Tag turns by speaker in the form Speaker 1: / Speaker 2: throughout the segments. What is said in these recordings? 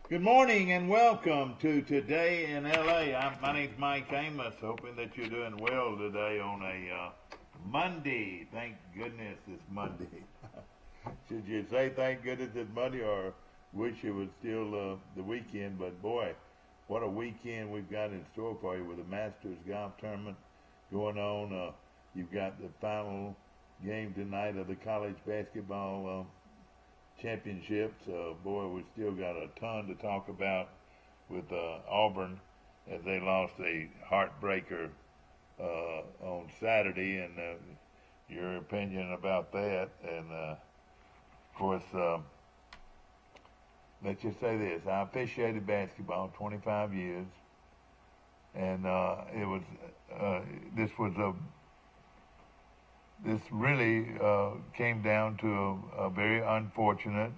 Speaker 1: Good morning and welcome to Today in LA. My name's Mike Amos, hoping that you're doing well today on a Monday. Thank goodness it's Monday. Should you say thank goodness it's Monday or wish it was still the weekend? But boy, what a weekend we've got in store for you with the Masters Golf Tournament going on. You've got the final game tonight of the college basketball championships. Boy, we still got a ton to talk about with Auburn as they lost a heartbreaker on Saturday, and your opinion about that. And of course, let's just say this: I officiated basketball 25 years, and this really came down to a very unfortunate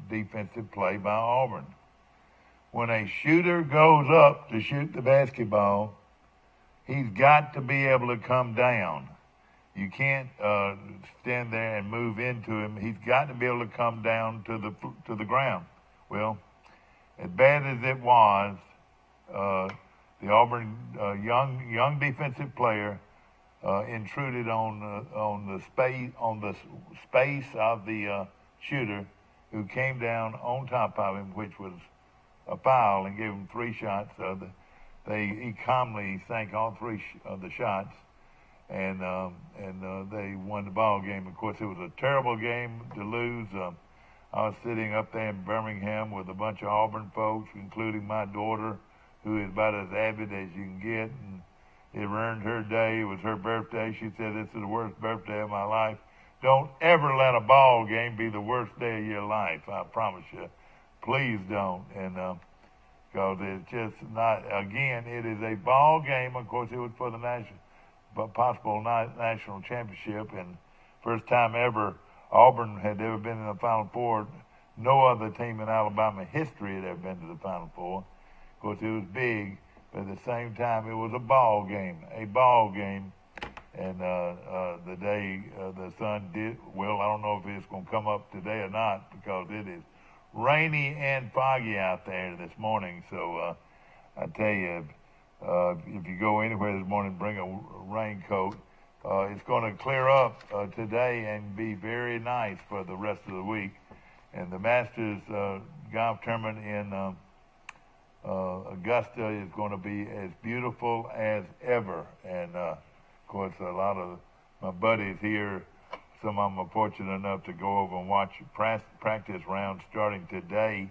Speaker 1: defensive play by Auburn. When a shooter goes up to shoot the basketball, he's got to be able to come down. You can't stand there and move into him. He's got to be able to come down to the ground. Well, as bad as it was, the Auburn young defensive player intruded on the space of the shooter, who came down on top of him, which was a foul, and gave him 3 shots. He calmly sank all 3 of the shots, and they won the ball game. Of course, it was a terrible game to lose. I was sitting up there in Birmingham with a bunch of Auburn folks, including my daughter, who is about as avid as you can get, and it ruined her day. It was her birthday. She said, "This is the worst birthday of my life." Don't ever let a ball game be the worst day of your life. I promise you. Please don't. And because it's just not. Again, it is a ball game. Of course, it was for the possible national championship, and first time ever Auburn had ever been in the Final Four. No other team in Alabama history had ever been to the Final Four. Of course, it was big. But at the same time, it was a ball game. And the day the sun did, well, I don't know if it's going to come up today or not, because it is rainy and foggy out there this morning. So I tell you, if you go anywhere this morning, bring a raincoat. It's going to clear up today and be very nice for the rest of the week. And the Masters Golf Tournament in Augusta is going to be as beautiful as ever. And of course, a lot of my buddies here, some of them are fortunate enough to go over and watch practice rounds starting today.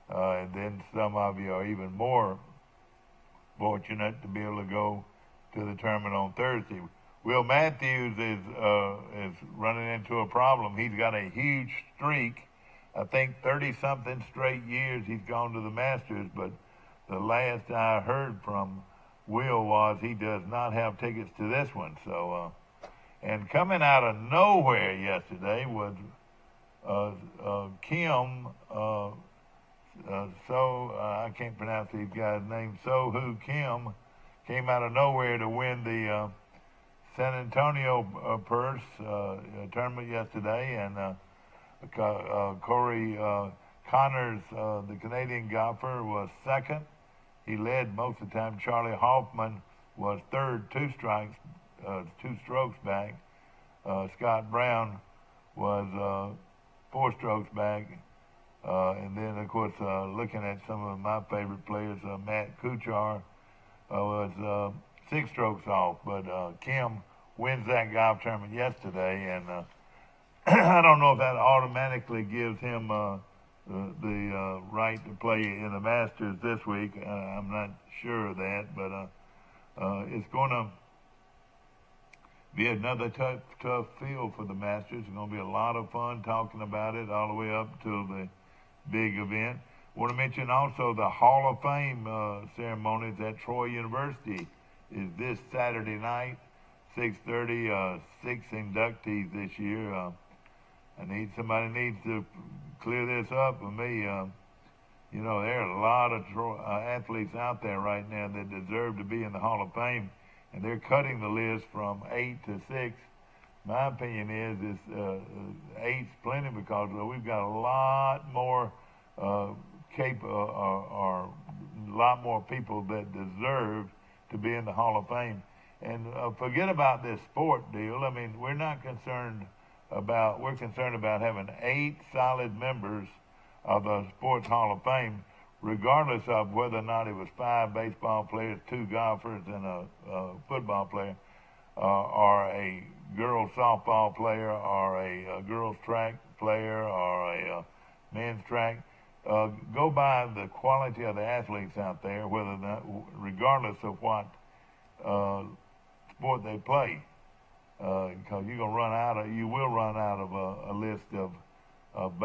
Speaker 1: And then some of you are even more fortunate to be able to go to the tournament on Thursday. Will Matthews is running into a problem. He's got a huge streak. I think 30-something straight years he's gone to the Masters, but the last I heard from Will was he does not have tickets to this one. So, and coming out of nowhere yesterday was Kim. I can't pronounce these guys' names. So Kim came out of nowhere to win the San Antonio purse tournament yesterday, and Corey Connors, the Canadian golfer, was second. He led most of the time. Charlie Hoffman was third, 2 strokes back. Scott Brown was 4 strokes back. And then, of course, looking at some of my favorite players, Matt Kuchar was 6 strokes off. But Kim wins that golf tournament yesterday, and I don't know if that automatically gives him the right to play in the Masters this week. I'm not sure of that, but it's going to be another tough field for the Masters. It's going to be a lot of fun talking about it all the way up to the big event. I want to mention also the Hall of Fame ceremonies at Troy University is this Saturday night, 6:30. 6 inductees this year. Somebody needs to clear this up with me. There are a lot of athletes out there right now that deserve to be in the Hall of Fame, and they're cutting the list from 8 to 6. My opinion is 8's plenty, because we've got a lot more are a lot more people that deserve to be in the Hall of Fame. And forget about this sport deal. I mean, we're concerned about having 8 solid members of the Sports Hall of Fame, regardless of whether or not it was 5 baseball players, 2 golfers, and a football player, or a girls softball player, or a girls track player, or a men's track. Go by the quality of the athletes out there, regardless of what sport they play, because you will run out of a list of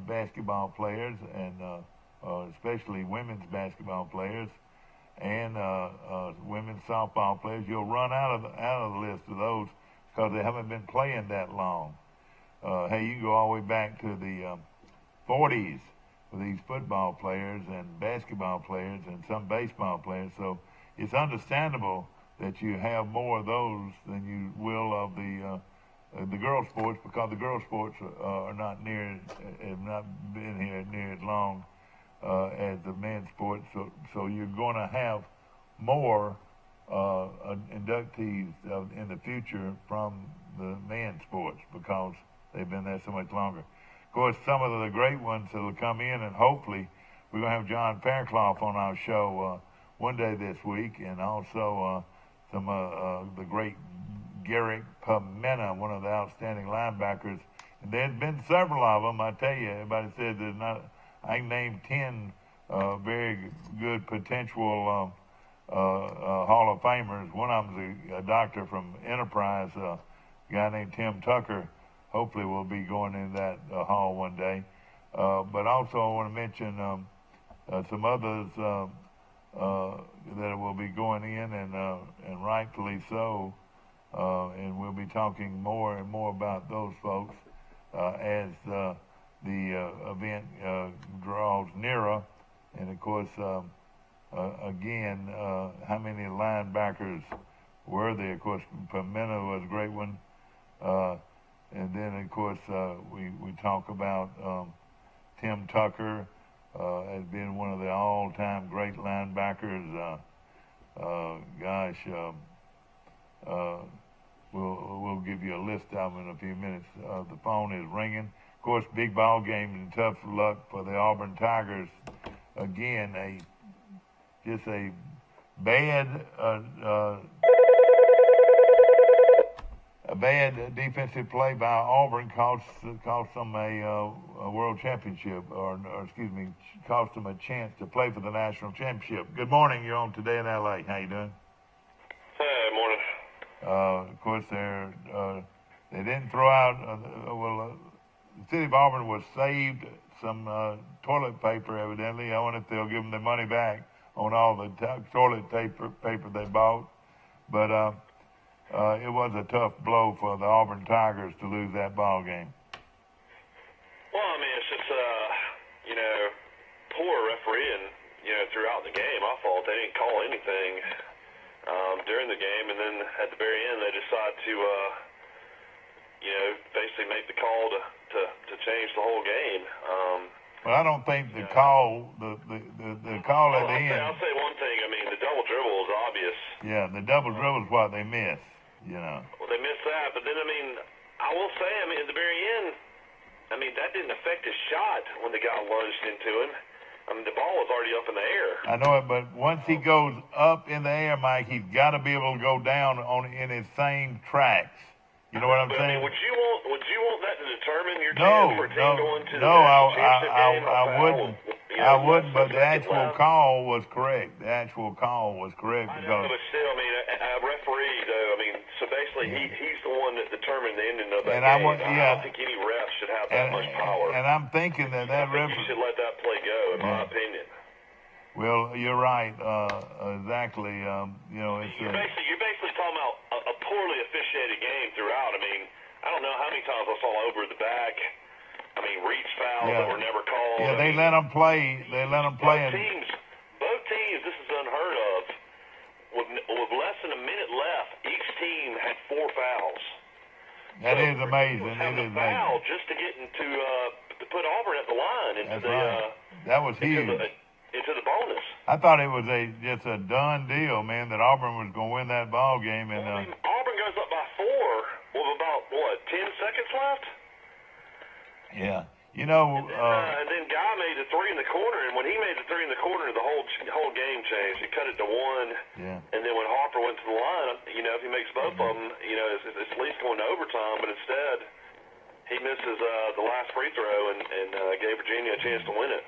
Speaker 1: basketball players, and especially women's basketball players and women's softball players. You'll run out of the list of those because they haven't been playing that long. Hey, you can go all the way back to the 40s with these football players and basketball players and some baseball players. So it's understandable that you have more of those than you will of the girl sports, because the girl sports have not been here near as long as the men's sports. So you're going to have more inductees in the future from the men's sports because they've been there so much longer. Of course, some of the great ones that will come in, and hopefully we're going to have John Fairclough on our show one day this week, and also some the great Garrett Pimenta, one of the outstanding linebackers. And there's been several of them. I tell you, everybody says there's not. I can name 10 very good potential Hall of Famers. One of them's a doctor from Enterprise, a guy named Tim Tucker. Hopefully we'll be going in that hall one day. But also I want to mention some others that will be going in, and rightfully so. And we'll be talking more and more about those folks as the event draws nearer. And of course, again, how many linebackers were there? Of course, Pimenta was a great one. And then, of course, we talk about Tim Tucker as being one of the all-time great linebackers. We'll give you a list of them in a few minutes. The phone is ringing. Of course, big ball game and tough luck for the Auburn Tigers. Again, just a bad defensive play by Auburn cost them a world championship, or excuse me, cost them a chance to play for the national championship. Good morning. You're on Today in L.A. How you doing?
Speaker 2: Hey, morning.
Speaker 1: Of course, they didn't throw out. The city of Auburn was saved some toilet paper, evidently. I wonder if they'll give them their money back on all the toilet paper they bought. But it was a tough blow for the Auburn Tigers to lose that ball game.
Speaker 2: Well, I mean, it's just, poor refereeing, throughout the game. I thought they didn't call anything during the game, and then at the very end they decide to, basically make the call to change the whole game.
Speaker 1: Well, I don't think the call, the call at the end.
Speaker 2: I'll say one thing. I mean, the double dribble is obvious.
Speaker 1: Yeah, the double dribble is what they missed.
Speaker 2: Well, they missed that, but then, I will say, at the very end, that didn't affect his shot when the guy lunged into him. The ball was already up in the air.
Speaker 1: I know it, but once he goes up in the air, Mike, he's got to be able to go down in his same tracks. You know what I'm saying?
Speaker 2: Would you want that to determine your chance for a team going to the
Speaker 1: national
Speaker 2: championship game?
Speaker 1: I wouldn't. I wouldn't, but the actual call was correct. The actual call was correct.
Speaker 2: I know, but still, a referee, though, so basically he's the one that determined the ending of that game. I don't think any ref should have that much power.
Speaker 1: And I'm thinking that referee...
Speaker 2: you should let that play go, in my opinion.
Speaker 1: Well, you're right. Exactly. You're
Speaker 2: basically talking about a poorly officiated game throughout. I don't know how many times I saw over the back. Reach fouls that were never called.
Speaker 1: Yeah, they let them play.
Speaker 2: Both teams, this is unheard of. With less than a minute left, each team had 4 fouls.
Speaker 1: That is amazing.
Speaker 2: It is amazing. Foul just to get into to put Auburn at the line into
Speaker 1: That was huge.
Speaker 2: Into the bonus.
Speaker 1: I thought it was just a done deal, man, that Auburn was going to win that ball game. And
Speaker 2: I mean, Auburn goes up by 4 with about, 10 seconds left?
Speaker 1: Yeah.
Speaker 2: And then Guy made the 3 in the corner, and when he made the 3 in the corner, the whole game changed. He cut it to 1.
Speaker 1: Yeah.
Speaker 2: And then when Harper went to the line, if he makes both of them, it's at least going to overtime, but instead he misses the last free throw and gave Virginia a chance to win it.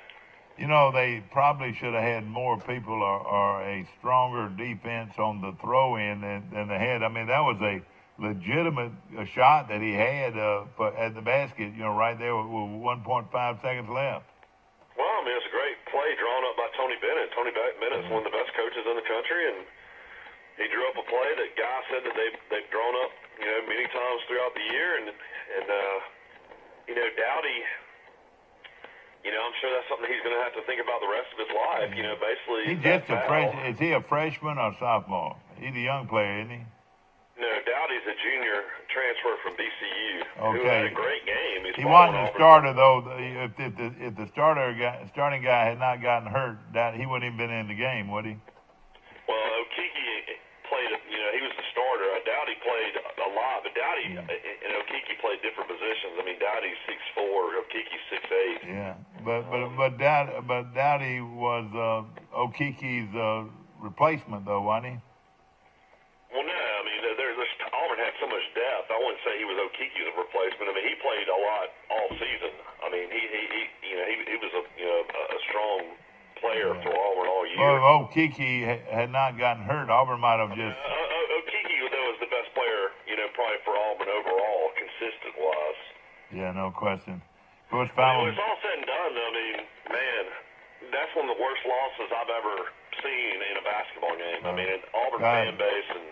Speaker 1: They probably should have had more people or a stronger defense on the throw-in than they had. I mean, that was a legitimate shot that he had at the basket, right there with 1.5 seconds left.
Speaker 2: Well, I mean, it's a great play drawn up by Tony Bennett. Tony Bennett's one of the best coaches in the country, and he drew up a play that Guy said that they've drawn up, many times throughout the year, and Dowdy, I'm sure that's something he's going to have to think about the rest of his life. Basically,
Speaker 1: he's just a freshman. Is he a freshman or sophomore? He's a young player, isn't he?
Speaker 2: No, Dowdy's a junior transfer from BCU.
Speaker 1: Okay.
Speaker 2: Who had a great game.
Speaker 1: He wasn't a starter though. If the starting guy had not gotten hurt, he wouldn't even been in the game, would he?
Speaker 2: Well, Okeke played. He was the starter. Dowdy played a lot, but Dowdy and Okeke played different positions. I mean, Dowdy's 6'4", Okeke's 6'8".
Speaker 1: Yeah, but Dowdy was Okeke's replacement though, wasn't he?
Speaker 2: Well, no. I mean, Auburn had so much depth. I wouldn't say he was Okeke's replacement. I mean, he played a lot all season. I mean, he was a strong player for Auburn all year.
Speaker 1: Well, if Okeke had not gotten hurt, Auburn might have just.
Speaker 2: Okeke, though, was the best player, probably for Auburn overall, consistent wise.
Speaker 1: Yeah, no question. When it's
Speaker 2: all said and done, I mean, man, that's one of the worst losses I've ever seen in a basketball game. I mean, an Auburn fan base, and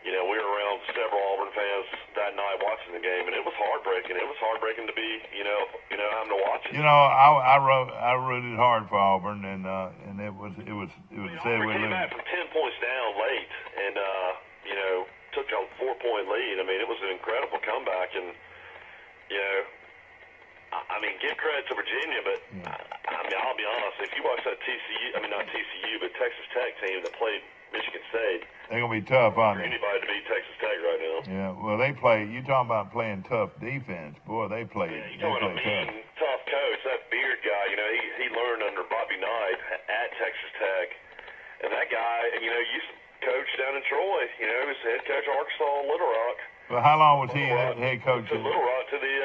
Speaker 2: we were around several Auburn fans that night watching the game, and it was heartbreaking. It was heartbreaking to be, having to watch it.
Speaker 1: I rooted hard for Auburn, and it was sad we
Speaker 2: came back from 10 points down late, and took a 4-point lead. I mean, it was an incredible comeback, and I mean, give credit to Virginia, but I mean, I'll be honest. If you watch that not TCU, but Texas Tech team that played Michigan State,
Speaker 1: they're gonna be tough, aren't they?
Speaker 2: Anybody to beat Texas Tech right now.
Speaker 1: Yeah, well, they play. You talking about playing tough defense? Boy, they play.
Speaker 2: Yeah, you talking about a mean, tough coach. That Beard guy, he learned under Bobby Knight at Texas Tech, and that guy, used to coach down in Troy. He was head coach of Arkansas and Little Rock.
Speaker 1: Well, how long was he head coach?
Speaker 2: To Little Rock to the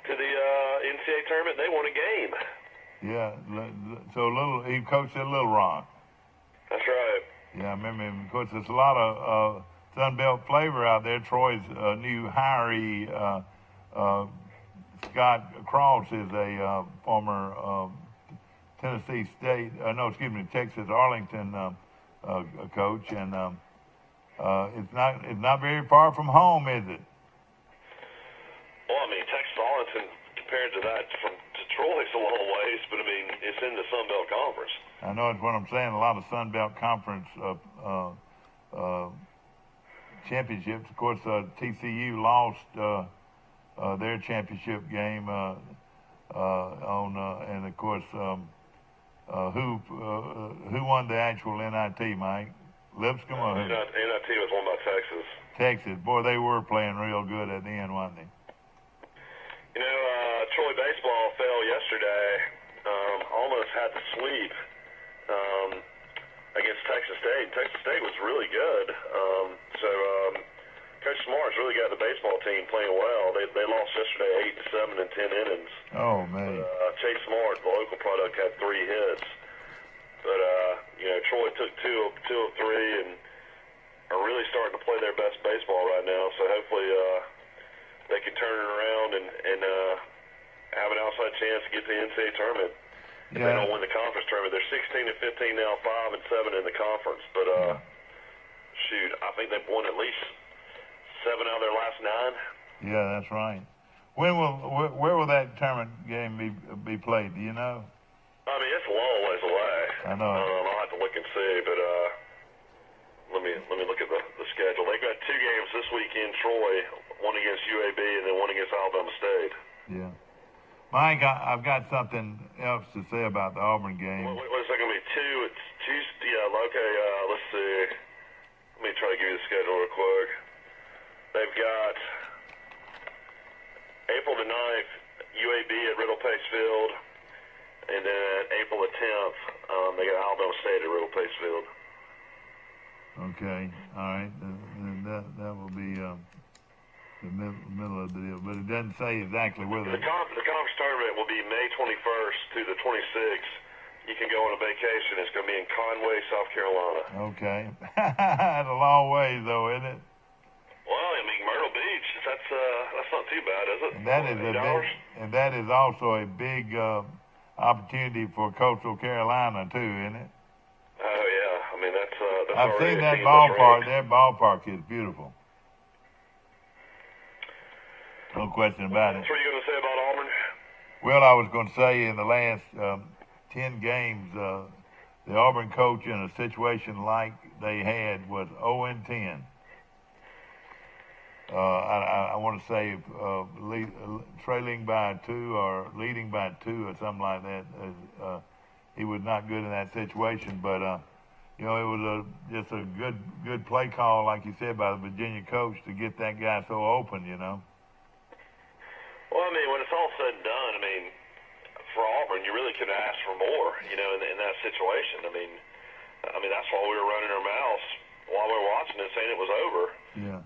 Speaker 2: NCAA tournament. They won a game.
Speaker 1: Yeah, so he coached at Little Rock.
Speaker 2: That's right.
Speaker 1: Yeah, I remember him. Of course, there's a lot of Sun Belt flavor out there. Troy's new hiree, Scott Cross, is a former Texas Arlington coach, and it's not very far from home, is it?
Speaker 2: Well, I mean, Texas Arlington, compared to that to Troy's a long ways, but I mean, it's in the Sun Belt Conference.
Speaker 1: I know it's what I'm saying. A lot of Sun Belt Conference championships. Of course, TCU lost their championship game and of course, who won the actual NIT, Mike? Lipscomb or who?
Speaker 2: NIT was won by Texas.
Speaker 1: Texas. Boy, they were playing real good at the end, wasn't they?
Speaker 2: Troy baseball fell yesterday. Almost had the sweep against Texas State. Texas State was really good. Coach Smart's really got the baseball team playing well. They lost yesterday 8-7 in 10 innings.
Speaker 1: Oh, man.
Speaker 2: But, Chase Smart, the local product, had 3 hits. But, Troy took two of 3 and are really starting to play their best baseball right now. So hopefully they can turn it around and have an outside chance to get to the NCAA tournament. If they don't win the conference tournament, they're 16-15 now, 5-7 in the conference. But shoot, I think they've won at least 7 out of their last 9.
Speaker 1: Yeah, that's right. Where will that tournament game be played? Do you know?
Speaker 2: I mean, it's a long ways away.
Speaker 1: I know.
Speaker 2: I'll have to look and see, but let me look at the schedule. They've got 2 games this week in Troy, one against UAB and then one against Alabama State.
Speaker 1: Yeah. Mike, I've got something else to say about the Auburn game.
Speaker 2: What is that going to be? It's Tuesday. Yeah, okay. Let's see. Let me try to give you the schedule real quick. They've got April the 9th, UAB at Riddle Pace Field, and then April the 10th, they got Alabama State at Riddle Pace Field.
Speaker 1: Okay, all right. Then that will be the middle of the deal, but it doesn't say exactly where
Speaker 2: the conference tournament will be May 21st to the 26th. You can go on a vacation. It's going to be in Conway, South Carolina.
Speaker 1: Okay, that's a long ways though, isn't it?
Speaker 2: Well, I mean Myrtle Beach. That's not too bad, is it?
Speaker 1: And that is also a big opportunity for Coastal Carolina too, isn't it?
Speaker 2: Oh yeah, I mean that's
Speaker 1: I've seen that ballpark. That ballpark is beautiful. No question about it.
Speaker 2: What are you going to say about Auburn?
Speaker 1: Well, I was going to say in the last 10 games, the Auburn coach in a situation like they had was 0-10. I want to say trailing by 2 or leading by 2 or something like that. He was not good in that situation, but you know, it was just a good play call, like you said, by the Virginia coach to get that guy so open, you know.
Speaker 2: Well, I mean, when it's all said and done, I mean, for Auburn, you really couldn't ask for more, you know, in that situation. I mean, that's why we were running our mouths while we were watching it, saying it was over.
Speaker 1: Yeah.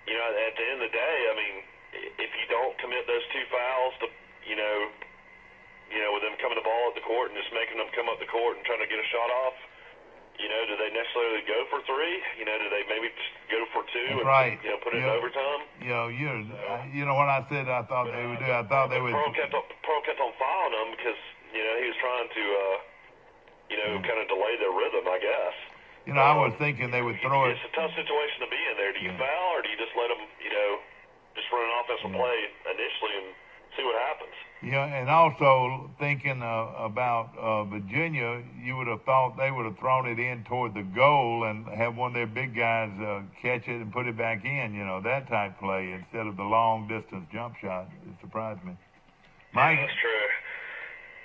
Speaker 2: You know, at the end of the day, I mean, if you don't commit those 2 fouls, you know, with them coming the ball at the court and just making them come up the court and trying to get a shot off, you know, do they necessarily go for 3? You know, do they maybe just go for 2 and
Speaker 1: right.
Speaker 2: You know, put it in overtime?
Speaker 1: You know what I said I thought they would do? I thought they would.
Speaker 2: Pearl kept on fouling them because, you know, he was trying to, you know, kind of delay their rhythm, I guess.
Speaker 1: You know, I was thinking they would throw it.
Speaker 2: It's a tough situation to be in there. Do you foul or do you just let them, you know, just run an offensive play initially and see what happens?
Speaker 1: Yeah, and also thinking about Virginia, you would have thought they would have thrown it in toward the goal and have one of their big guys catch it and put it back in, you know, that type play instead of the long-distance jump shot. It surprised me. Mike,
Speaker 2: yeah, that's true.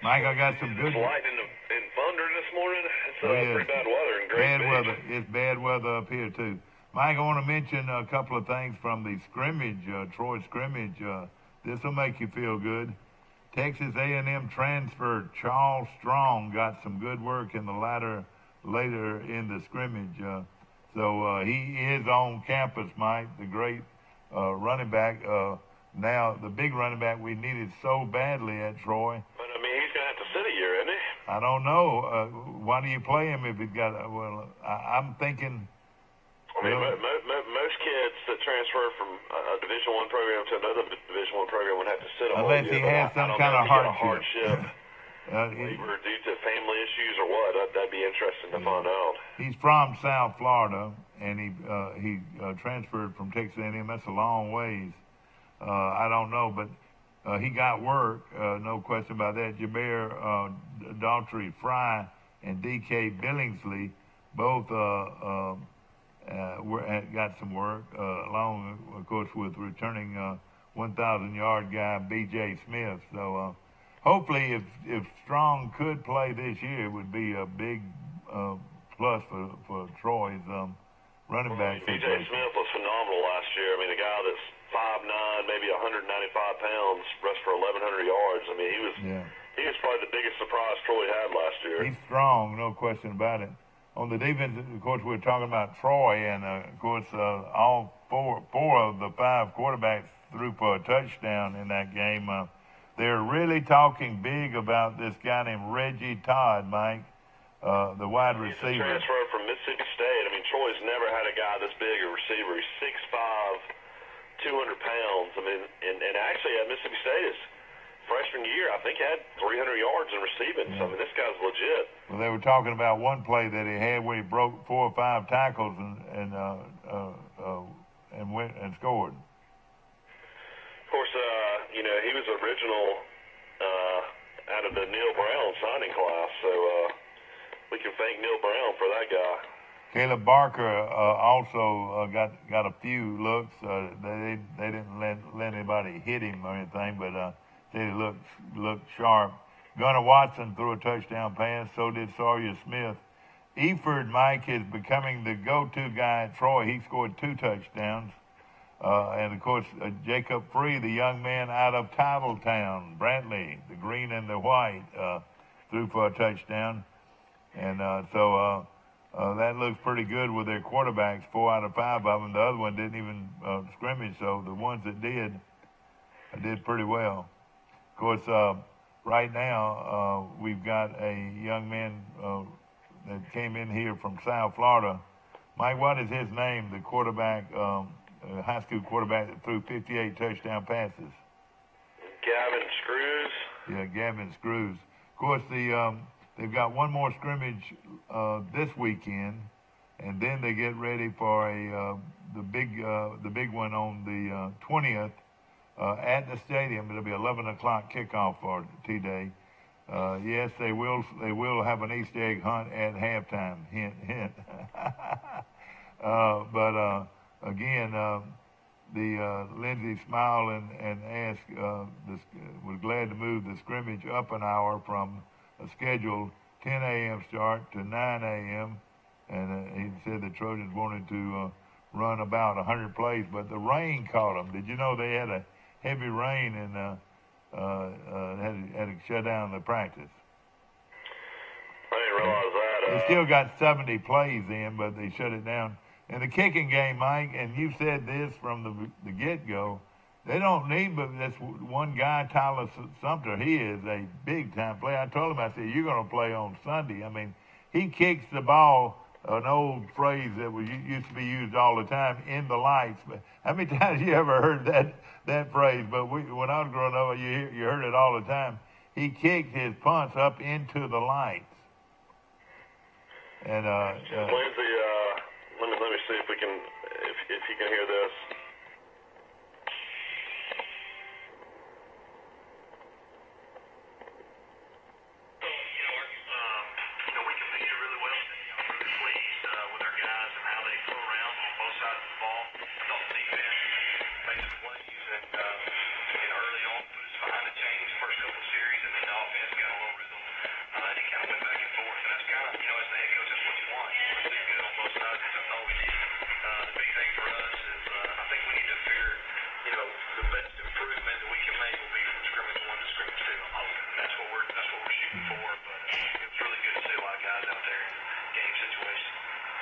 Speaker 1: Mike, I got some good...
Speaker 2: It's lightning and thunder this morning. It's pretty bad weather and great
Speaker 1: bad weather. It's bad weather up here, too. Mike, I want to mention a couple of things from the scrimmage, Troy scrimmage. This will make you feel good. Texas A&M transfer Charles Strong got some good work in the later in the scrimmage. So he is on campus, Mike, the great running back. Now, the big running back we needed so badly at Troy.
Speaker 2: But, I mean, he's going to have to sit a year, isn't he?
Speaker 1: I don't know. Why do you play him if he's got... I'm thinking...
Speaker 2: I mean, most kids that transfer from a Division I program to another Division I program would have to sit on.
Speaker 1: Unless he has some kind of hardship.
Speaker 2: Either due to family issues or what. That'd be interesting to find out.
Speaker 1: He's from South Florida, and he transferred from Texas A&M. That's a long ways. I don't know, but he got work, no question about that. Jabear Daughtry Fry and D.K. Billingsley both got some work, along, of course, with returning 1,000-yard guy B.J. Smith. So hopefully if Strong could play this year, it would be a big plus for Troy's running back
Speaker 2: B.J.
Speaker 1: situation.
Speaker 2: Smith was phenomenal last year. I mean, a guy that's 5'9", maybe 195 pounds, rushed for 1,100 yards. I mean, he was probably the biggest surprise Troy had last year.
Speaker 1: He's strong, no question about it. On the defense, of course, we're talking about Troy, and of course, all four of the 5 quarterbacks threw for a touchdown in that game. They're really talking big about this guy named Reggie Todd, Mike, the wide receiver.
Speaker 2: He's a transfer from Mississippi State. I mean, Troy's never had a guy this big a receiver. He's 6'5", 200 pounds. I mean, and actually at Mississippi State, his freshman year, I think he had 300 yards in receiving. So, I mean, this guy's legit.
Speaker 1: Well, they were talking about one play that he had where he broke 4 or 5 tackles and went and scored.
Speaker 2: Of course, you know, he was original out of the Neil Brown signing class, so we can thank Neil Brown for that guy.
Speaker 1: Caleb Barker also got a few looks. They didn't let anybody hit him or anything, but Said he looked sharp. Gunnar Watson threw a touchdown pass. So did Sawyer Smith. Eford, Mike, is becoming the go-to guy at Troy. He scored 2 touchdowns. And, of course, Jacob Free, the young man out of Titletown, Brantley, the green and the white, threw for a touchdown. And so that looks pretty good with their quarterbacks, 4 out of 5 of them. The other one didn't even scrimmage, so the ones that did pretty well. Of course, right now we've got a young man that came in here from South Florida. Mike, what is his name, the quarterback, high school quarterback that threw 58 touchdown passes?
Speaker 2: Gavin Screws.
Speaker 1: Yeah, Gavin Screws. Of course, they've got one more scrimmage this weekend, and then they get ready for the big one on the 20th at the stadium. It'll be 11 o'clock kickoff for T-Day. Yes, they will have an Easter egg hunt at halftime. Hint, hint. But again, Lindsay smiled and asked, was glad to move the scrimmage up an hour from a scheduled 10 a.m. start to 9 a.m. And he said the Trojans wanted to run about 100 plays, but the rain caught them. Did you know they had a heavy rain and had to shut down the practice?
Speaker 2: I didn't realize that.
Speaker 1: They still got 70 plays in, but they shut it down. In the kicking game, Mike, and you said this from the get-go, they don't need but this one guy, Tyler Sumter. He is a big-time player. I told him, I said, you're going to play on Sunday. I mean, he kicks the ball, an old phrase that used to be used all the time, in the lights. But how many times you ever heard that phrase? But when I was growing up, you heard it all the time. He kicked his punts up into the lights. And
Speaker 2: Lindsay, let me see if we can, if you can hear this.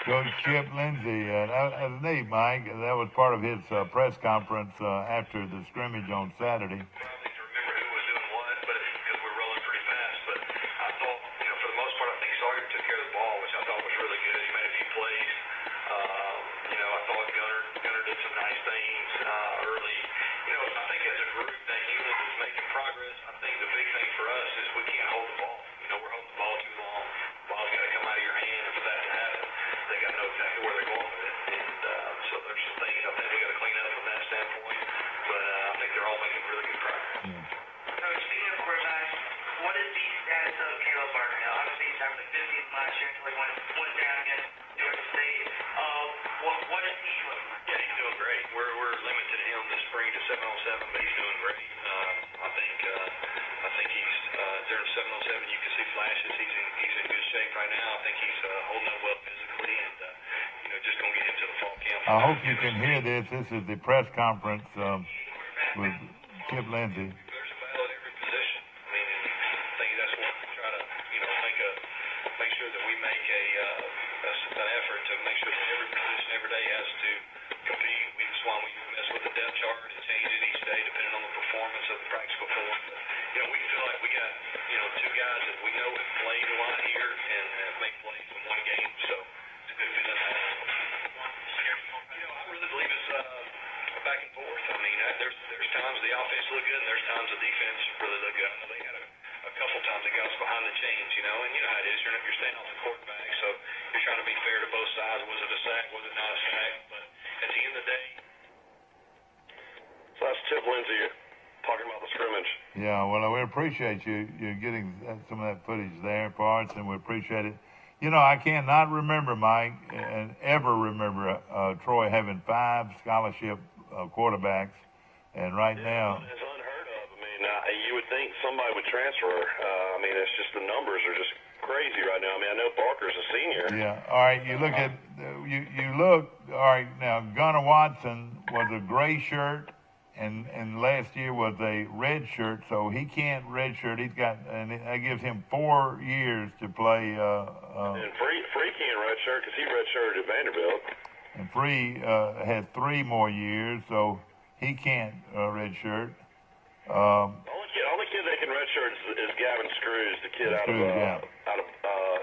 Speaker 1: Coach Chip Lindsay, that was neat, Mike. That was part of his press conference after the scrimmage on Saturday. I hope you can hear this. This is the press conference with Chip Lindsay.
Speaker 2: There's a battle at every position. I mean, I think that's what we try to, make sure that we make an effort to make sure that every position every day has to compete. That's why we mess with the depth chart and change it each day depending on the performance of the practice performance. But, we feel like we got, 2 guys that we know have played a lot here and have made plays in one game. So it's a good feeling. I really believe it's back and forth. I mean, there's times the offense look good and there's times the defense really look good. I know they had a couple times they got us behind the chains, and you know how it is. You're staying off the quarterback, so you're trying to be fair to both sides. Was it a sack? Was it not a sack? But at the end of the day, so that's Chip Lindsay talking about the scrimmage.
Speaker 1: Yeah, well, we appreciate you getting some of that footage there for us, and we appreciate it. I cannot remember, Mike, and ever remember Troy having 5 scholarship quarterbacks, and right now
Speaker 2: it's unheard of. I mean, You would think somebody would transfer. I mean, it's just the numbers are just crazy right now. I mean, I know Barker's a senior.
Speaker 1: Yeah. All right. You look at you look. All right. Now Gunnar Watson was a gray shirt, and last year was a red shirt, so he can't red shirt. He's got, and that gives him 4 years to play.
Speaker 2: And Free can't red shirt because he red shirted at Vanderbilt.
Speaker 1: And Free has 3 more years, so he can't red shirt.
Speaker 2: Only kid that can redshirt is Gavin Screws, the kid out of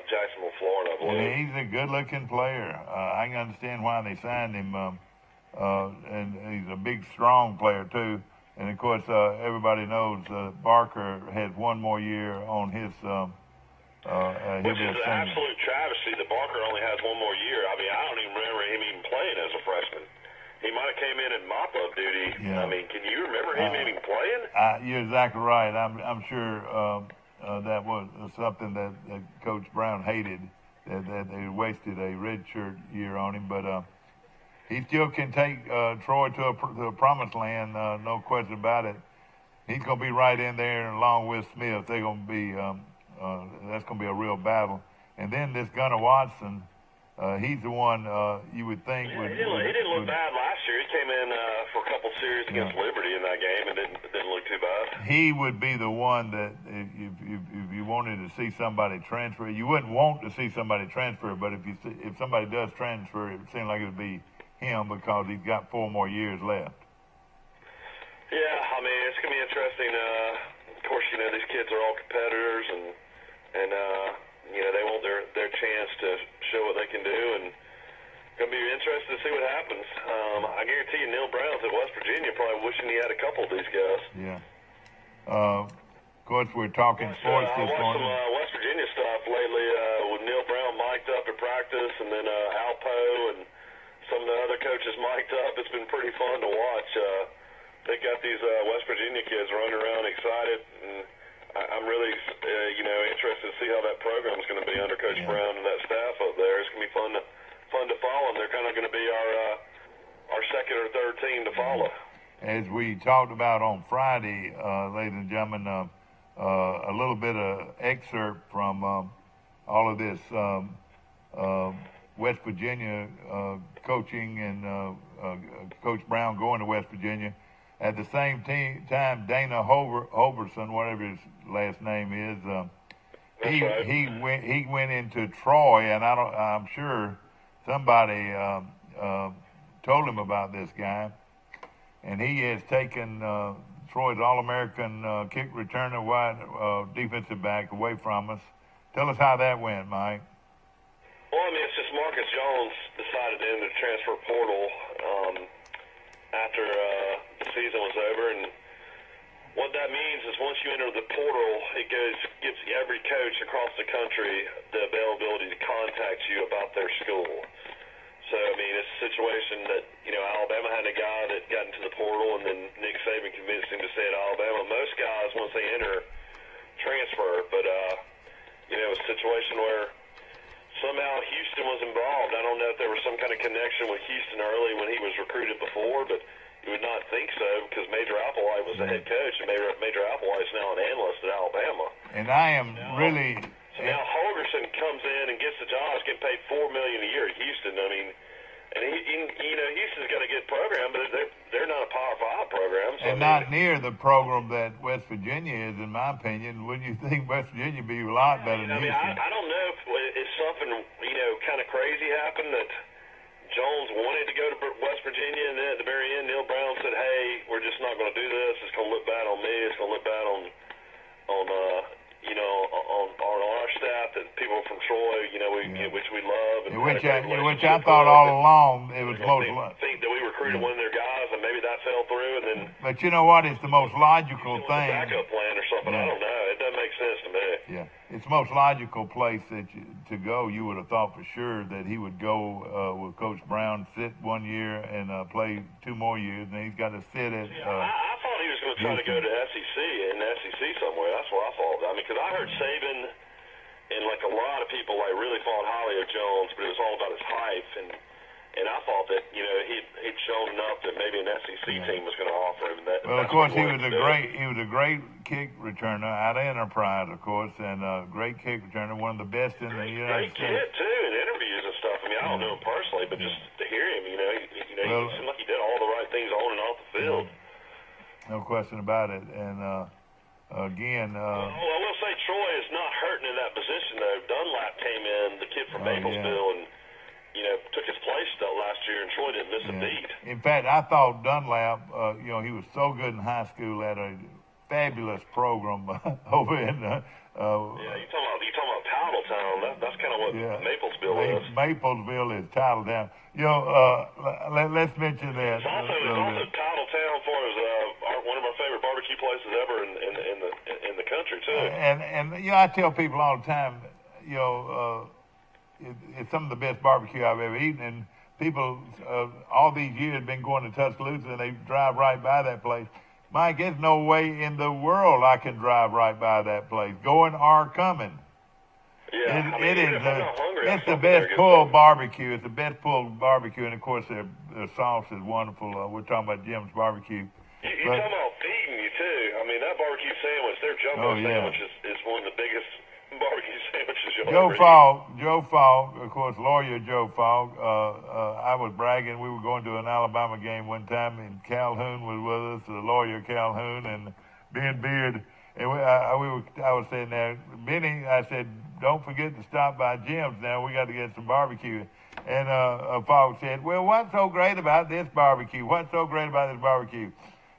Speaker 2: Jacksonville, Florida, I believe.
Speaker 1: And he's a good-looking player. I can understand why they signed him, and he's a big, strong player too. And of course, everybody knows Barker has 1 more year on his.
Speaker 2: Which is an absolute travesty that Barker only has 1 more year. I mean, I don't even remember him even playing as a freshman. He might have came in mop-up duty.
Speaker 1: Yeah.
Speaker 2: I mean, can you remember him even playing?
Speaker 1: You're exactly right. I'm sure that was something that Coach Brown hated, that they wasted a redshirt year on him. But he still can take Troy to a promised land, no question about it. He's going to be right in there along with Smith. They're going to be that's going to be a real battle. And then this Gunnar Watson. He's the one you would think would.
Speaker 2: He didn't look bad last year. He came in for a couple series against Liberty in that game and didn't look too bad.
Speaker 1: He would be the one that if you wanted to see somebody transfer, you wouldn't want to see somebody transfer, but if somebody does transfer, it would seem like it would be him because he's got 4 more years left.
Speaker 2: Yeah, I mean it's gonna be interesting. Of course, these kids are all competitors and they want their chance to show what they can do, and it's going to be interesting to see what happens. I guarantee you Neil Brown's at West Virginia probably wishing he had a couple of these guys.
Speaker 1: Yeah. Of course, we're talking sports this morning.
Speaker 2: I watched some West Virginia stuff lately with Neil Brown mic'd up at practice, and then Alpo and some of the other coaches mic'd up. It's been pretty fun to watch. They got these West Virginia kids running around excited, and I'm really, interested to see how that program is going to be under Coach Brown and that staff up there. It's going to be fun to follow them. They're kind of going to be our second or third team to follow.
Speaker 1: As we talked about on Friday, ladies and gentlemen, a little bit of excerpt from all of this West Virginia coaching and Coach Brown going to West Virginia. At the same time, Dana Hoverson, whatever his last name is, he went into Troy, and I'm sure somebody told him about this guy, and he has taken Troy's All-American kick returner, wide defensive back away from us. Tell us how that went, Mike.
Speaker 2: Well, I mean, it's just Marcus Jones decided to enter the transfer portal after the season was over, and what that means is once you enter the portal, it gives every coach across the country the availability to contact you about their school. So, I mean, it's a situation that, Alabama had a guy that got into the portal, and then Nick Saban convinced him to stay at Alabama. Most guys, once they enter, transfer, but, it was a situation where somehow Houston was involved. I don't know if there was some kind of connection with Houston early when he was recruited before, but you would not think so because Major Applewhite was the head coach, and Major Applewhite is now an analyst at Alabama.
Speaker 1: And I am really...
Speaker 2: So now Holgerson comes in and gets the job, getting paid $4 million a year at Houston. I mean, and Houston's got a good program, but they're not a Power 5 program. So
Speaker 1: and not near the program that West Virginia is, in my opinion. Wouldn't you think West Virginia would be a lot better than Houston?
Speaker 2: I don't know if something, kind of crazy happened that Jones wanted to go to West Virginia, and then at the very end, Neil Brown said, hey, we're just not going to do this. It's going to look bad on me. It's going to look bad on our staff, that people from Troy, which we love. And
Speaker 1: which I thought all along it was most...
Speaker 2: think that we recruited one of their guys, and maybe that fell through, and then...
Speaker 1: But you know what? It's the most logical thing.
Speaker 2: Backup plan or something. I don't know. It doesn't make sense to me.
Speaker 1: Yeah. It's the most logical place to go. You would have thought for sure that he would go with Coach Brown, sit 1 year and play 2 more years, and he's got to sit at...
Speaker 2: I thought he was going to try to go to SEC somewhere. That's what I thought. I mean, because I heard Saban and a lot of people really thought highly of Jones, but it was all about his height, and And I thought that, you know, he'd shown enough that maybe an SEC team was going to offer him that.
Speaker 1: Well, of course, he was a great kick returner out of Enterprise, of course, and a great kick returner, one of the best in the United States.
Speaker 2: Great kid too, in interviews and stuff. I mean, I don't know him personally, but just to hear him, you know, he seemed like he did all the right things on and off the field.
Speaker 1: No question about it. And again,
Speaker 2: well, I will say Troy is not hurting in that position though. Dunlap came in, the kid from Maplesville, and you know, took his place last year, and Troy didn't miss a beat.
Speaker 1: In fact, I thought Dunlap, you know, he was so good in high school, at a fabulous program over in.
Speaker 2: Yeah, you talking about Titletown? That's kind of what Maplesville is.
Speaker 1: Maplesville is Titletown. You know, let's mention that.
Speaker 2: It's also Titletown for one of our favorite barbecue places ever in the country too.
Speaker 1: And you know, I tell people all the time, you know. It's some of the best barbecue I've ever eaten, and people all these years have been going to Tuscaloosa, and they drive right by that place. Mike, there's no way in the world I can drive right by that place, going or coming.
Speaker 2: Yeah,
Speaker 1: it's the best pulled barbecue. It's the best pulled barbecue, and of course the sauce is wonderful. We're talking about Jim's Barbecue.
Speaker 2: You're talking about feeding you too. I mean, that barbecue sandwich, their jumbo sandwich is one of the biggest barbecue sandwiches you'll ever eat.
Speaker 1: Joe Falk, of course, lawyer Joe Falk. I was bragging. We were going to an Alabama game one time, and Calhoun was with us, the lawyer Calhoun, and Ben Beard. And I was saying there, Benny, I said, don't forget to stop by Jim's now. We got to get some barbecue. And Falk said, well, what's so great about this barbecue? What's so great about this barbecue?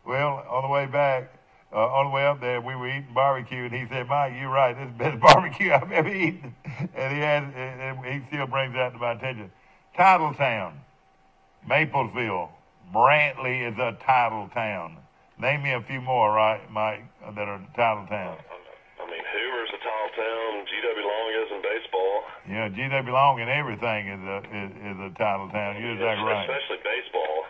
Speaker 1: Well, on the way back, on the way up there, we were eating barbecue, and he said, Mike, you're right. This is the best barbecue I've ever eaten. And he still brings that to my attention. Titletown, Maplesville, Brantley is a title town. Name me a few more, right, Mike, that are title towns.
Speaker 2: I mean, Hoover's a title town. G.W. Long is in baseball.
Speaker 1: Yeah, G.W. Long in everything is a title town. You're exactly right.
Speaker 2: Especially baseball.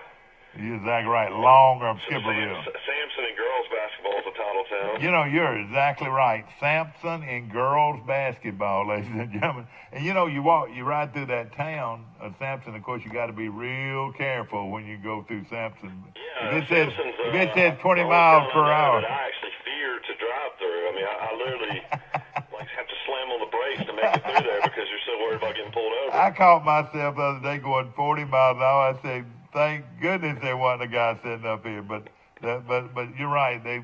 Speaker 1: You're exactly right. Long or Skipperville.
Speaker 2: Sampson in girls basketball is a title town.
Speaker 1: You know, you're exactly right. Sampson in girls basketball, ladies and gentlemen. And you know, you ride through that town of Sampson. Of course, you got to be real careful when you go through Sampson.
Speaker 2: Yeah,
Speaker 1: if it says 20 miles per hour.
Speaker 2: I actually fear to drive through. I mean, I literally have to slam on the brakes to make it through there because you're so worried about getting pulled over.
Speaker 1: I caught myself the other day going 40 miles an hour. I said, thank goodness there wasn't a guy sitting up here. But you're right. They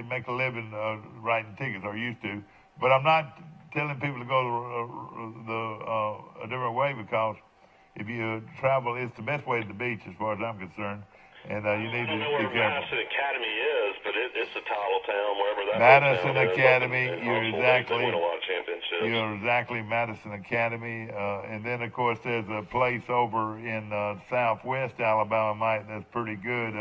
Speaker 1: make a living writing tickets, or used to. But I'm not telling people to go a different way, because if you travel, it's the best way to the beach as far as I'm concerned. And you need to be careful. I don't know where
Speaker 2: Madison Academy is, but it's a title town, wherever that
Speaker 1: Madison Academy, you're exactly.
Speaker 2: They win a lot of championships.
Speaker 1: You're exactly Madison Academy, and then of course there's a place over in Southwest Alabama, Mike, that's pretty good.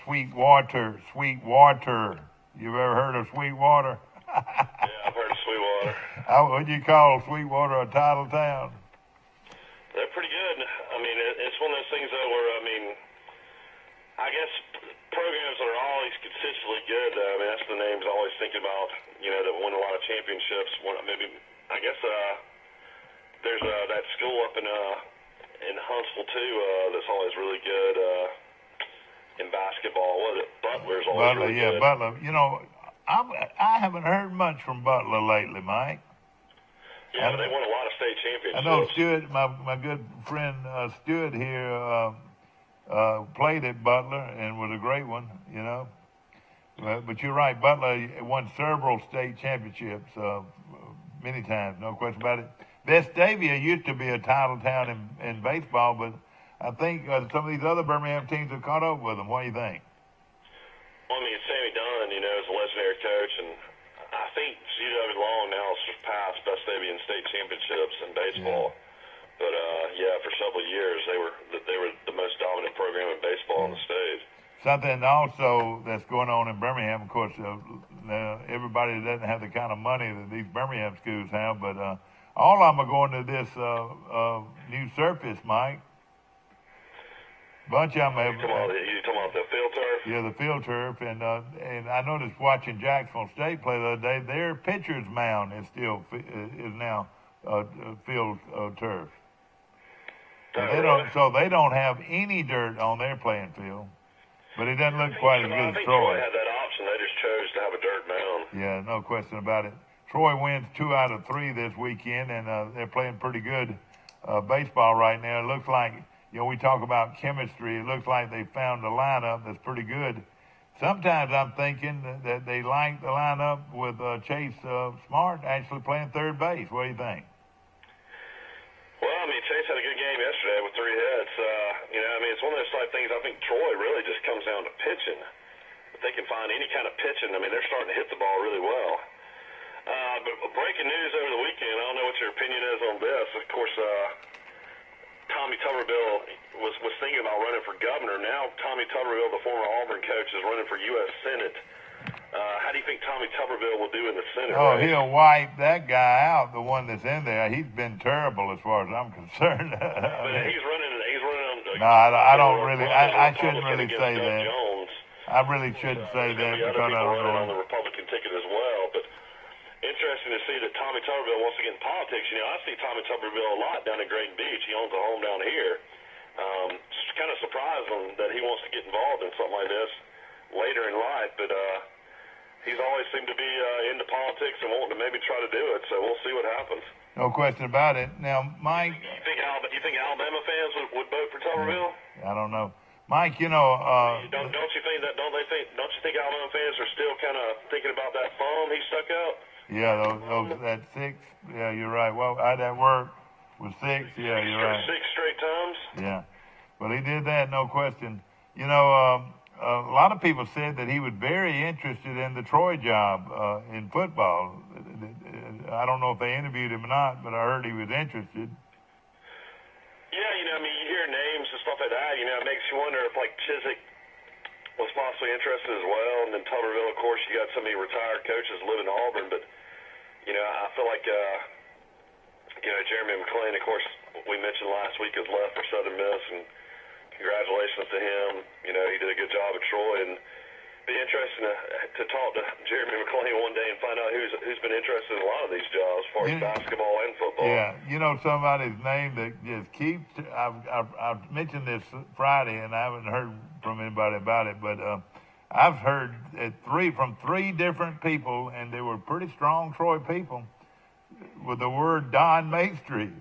Speaker 1: Sweetwater. You've ever heard of Sweetwater?
Speaker 2: Yeah, I've heard of Sweetwater.
Speaker 1: Would you call Sweetwater a title town?
Speaker 2: They're pretty good. I mean, it's one of those things though where, I mean, I guess programs that are always consistently good. I mean, that's the names I always think about. You know, that win a lot of championships. Maybe I guess there's that school up in Huntsville too. That's always really good in basketball. What is it? Butler's always really good.
Speaker 1: Butler. You know, I haven't heard much from Butler lately, Mike.
Speaker 2: Yeah, but they won a lot of state championships.
Speaker 1: I know Stuart, my good friend Stuart here, played at Butler and was a great one, you know. But you're right, Butler won several state championships many times, no question about it. Vestavia used to be a title town in baseball, but I think some of these other Birmingham teams have caught up with them. What do you think?
Speaker 2: Well, I mean, Sammy Dunn, you know, is a legendary coach, and I think G.W. Long now has surpassed Vestavia in state championships in baseball. Yeah. But yeah, for several years they were the most dominant program in baseball in the state.
Speaker 1: Something also that's going on in Birmingham, of course, everybody doesn't have the kind of money that these Birmingham schools have, but all of them are going to this new surface, Mike. Bunch of them have.
Speaker 2: You talking about the field turf?
Speaker 1: Yeah, the field turf, and I noticed watching Jacksonville State play the other day, their pitcher's mound is now field turf. So they don't have any dirt on their playing field. But it doesn't look quite as good as
Speaker 2: I think
Speaker 1: Troy.
Speaker 2: Troy had that option. They just chose to have a dirt mound.
Speaker 1: Yeah, no question about it. Troy wins 2 out of 3 this weekend, and they're playing pretty good baseball right now. It looks like, we talk about chemistry. It looks like they found a lineup that's pretty good. Sometimes I'm thinking that they like the lineup with Chase Smart actually playing third base. What do you think?
Speaker 2: Well, I mean, Chase had a good game yesterday with 3 hits. It's one of those type things. I think Troy really just comes down to pitching. If they can find any kind of pitching, they're starting to hit the ball really well. But breaking news over the weekend, I don't know what your opinion is on this. Of course, Tommy Tuberville was thinking about running for governor. Now Tommy Tuberville, the former Auburn coach, is running for U.S. Senate. How do you think Tommy Tuberville will do in the Senate?
Speaker 1: Oh, race? He'll wipe that guy out, the one that's in there. He's been terrible as far as I'm concerned.
Speaker 2: But he's running on.
Speaker 1: No, I don't really. I shouldn't really say
Speaker 2: Doug
Speaker 1: that.
Speaker 2: Jones.
Speaker 1: I really shouldn't say that because I don't know.
Speaker 2: On the Republican ticket as well, but interesting to see that Tommy Tuberville wants to get in politics. I see Tommy Tuberville a lot down at Great Beach. He owns a home down here. It's kind of surprising that he wants to get involved in something like this later in life, but he's always seemed to be into politics and wanting to maybe try to do it. So we'll see what happens.
Speaker 1: No question about it. Now, Mike,
Speaker 2: you think Alabama fans would vote for Tuberville?
Speaker 1: I don't know, Mike.
Speaker 2: Don't you think that? Don't you think Alabama fans are still kind of thinking about that thumb he stuck out?
Speaker 1: Yeah, that 6. Yeah, you're right. Well, how'd that work? With 6? Yeah, you're right.
Speaker 2: 6 straight times.
Speaker 1: Yeah, well, he did that, no question. A lot of people said that he was very interested in the Troy job in football. I don't know if they interviewed him or not, but I heard he was interested.
Speaker 2: Yeah, you hear names and stuff like that. It makes you wonder if, like, Chiswick was possibly interested as well. And then Tuberville, of course, you got so many retired coaches live in Auburn. But, I feel like, Jeremy McClain, of course, we mentioned last week, has left for Southern Miss. And congratulations to him. He did a good job at Troy, and be interesting to talk to Jeremy McClain one day and find out who's been interested in a lot of these jobs, as far as basketball and football.
Speaker 1: Yeah, somebody's name that just keeps. I've mentioned this Friday, and I haven't heard from anybody about it, but I've heard from 3 different people, and they were pretty strong Troy people, with the word Don Maestri.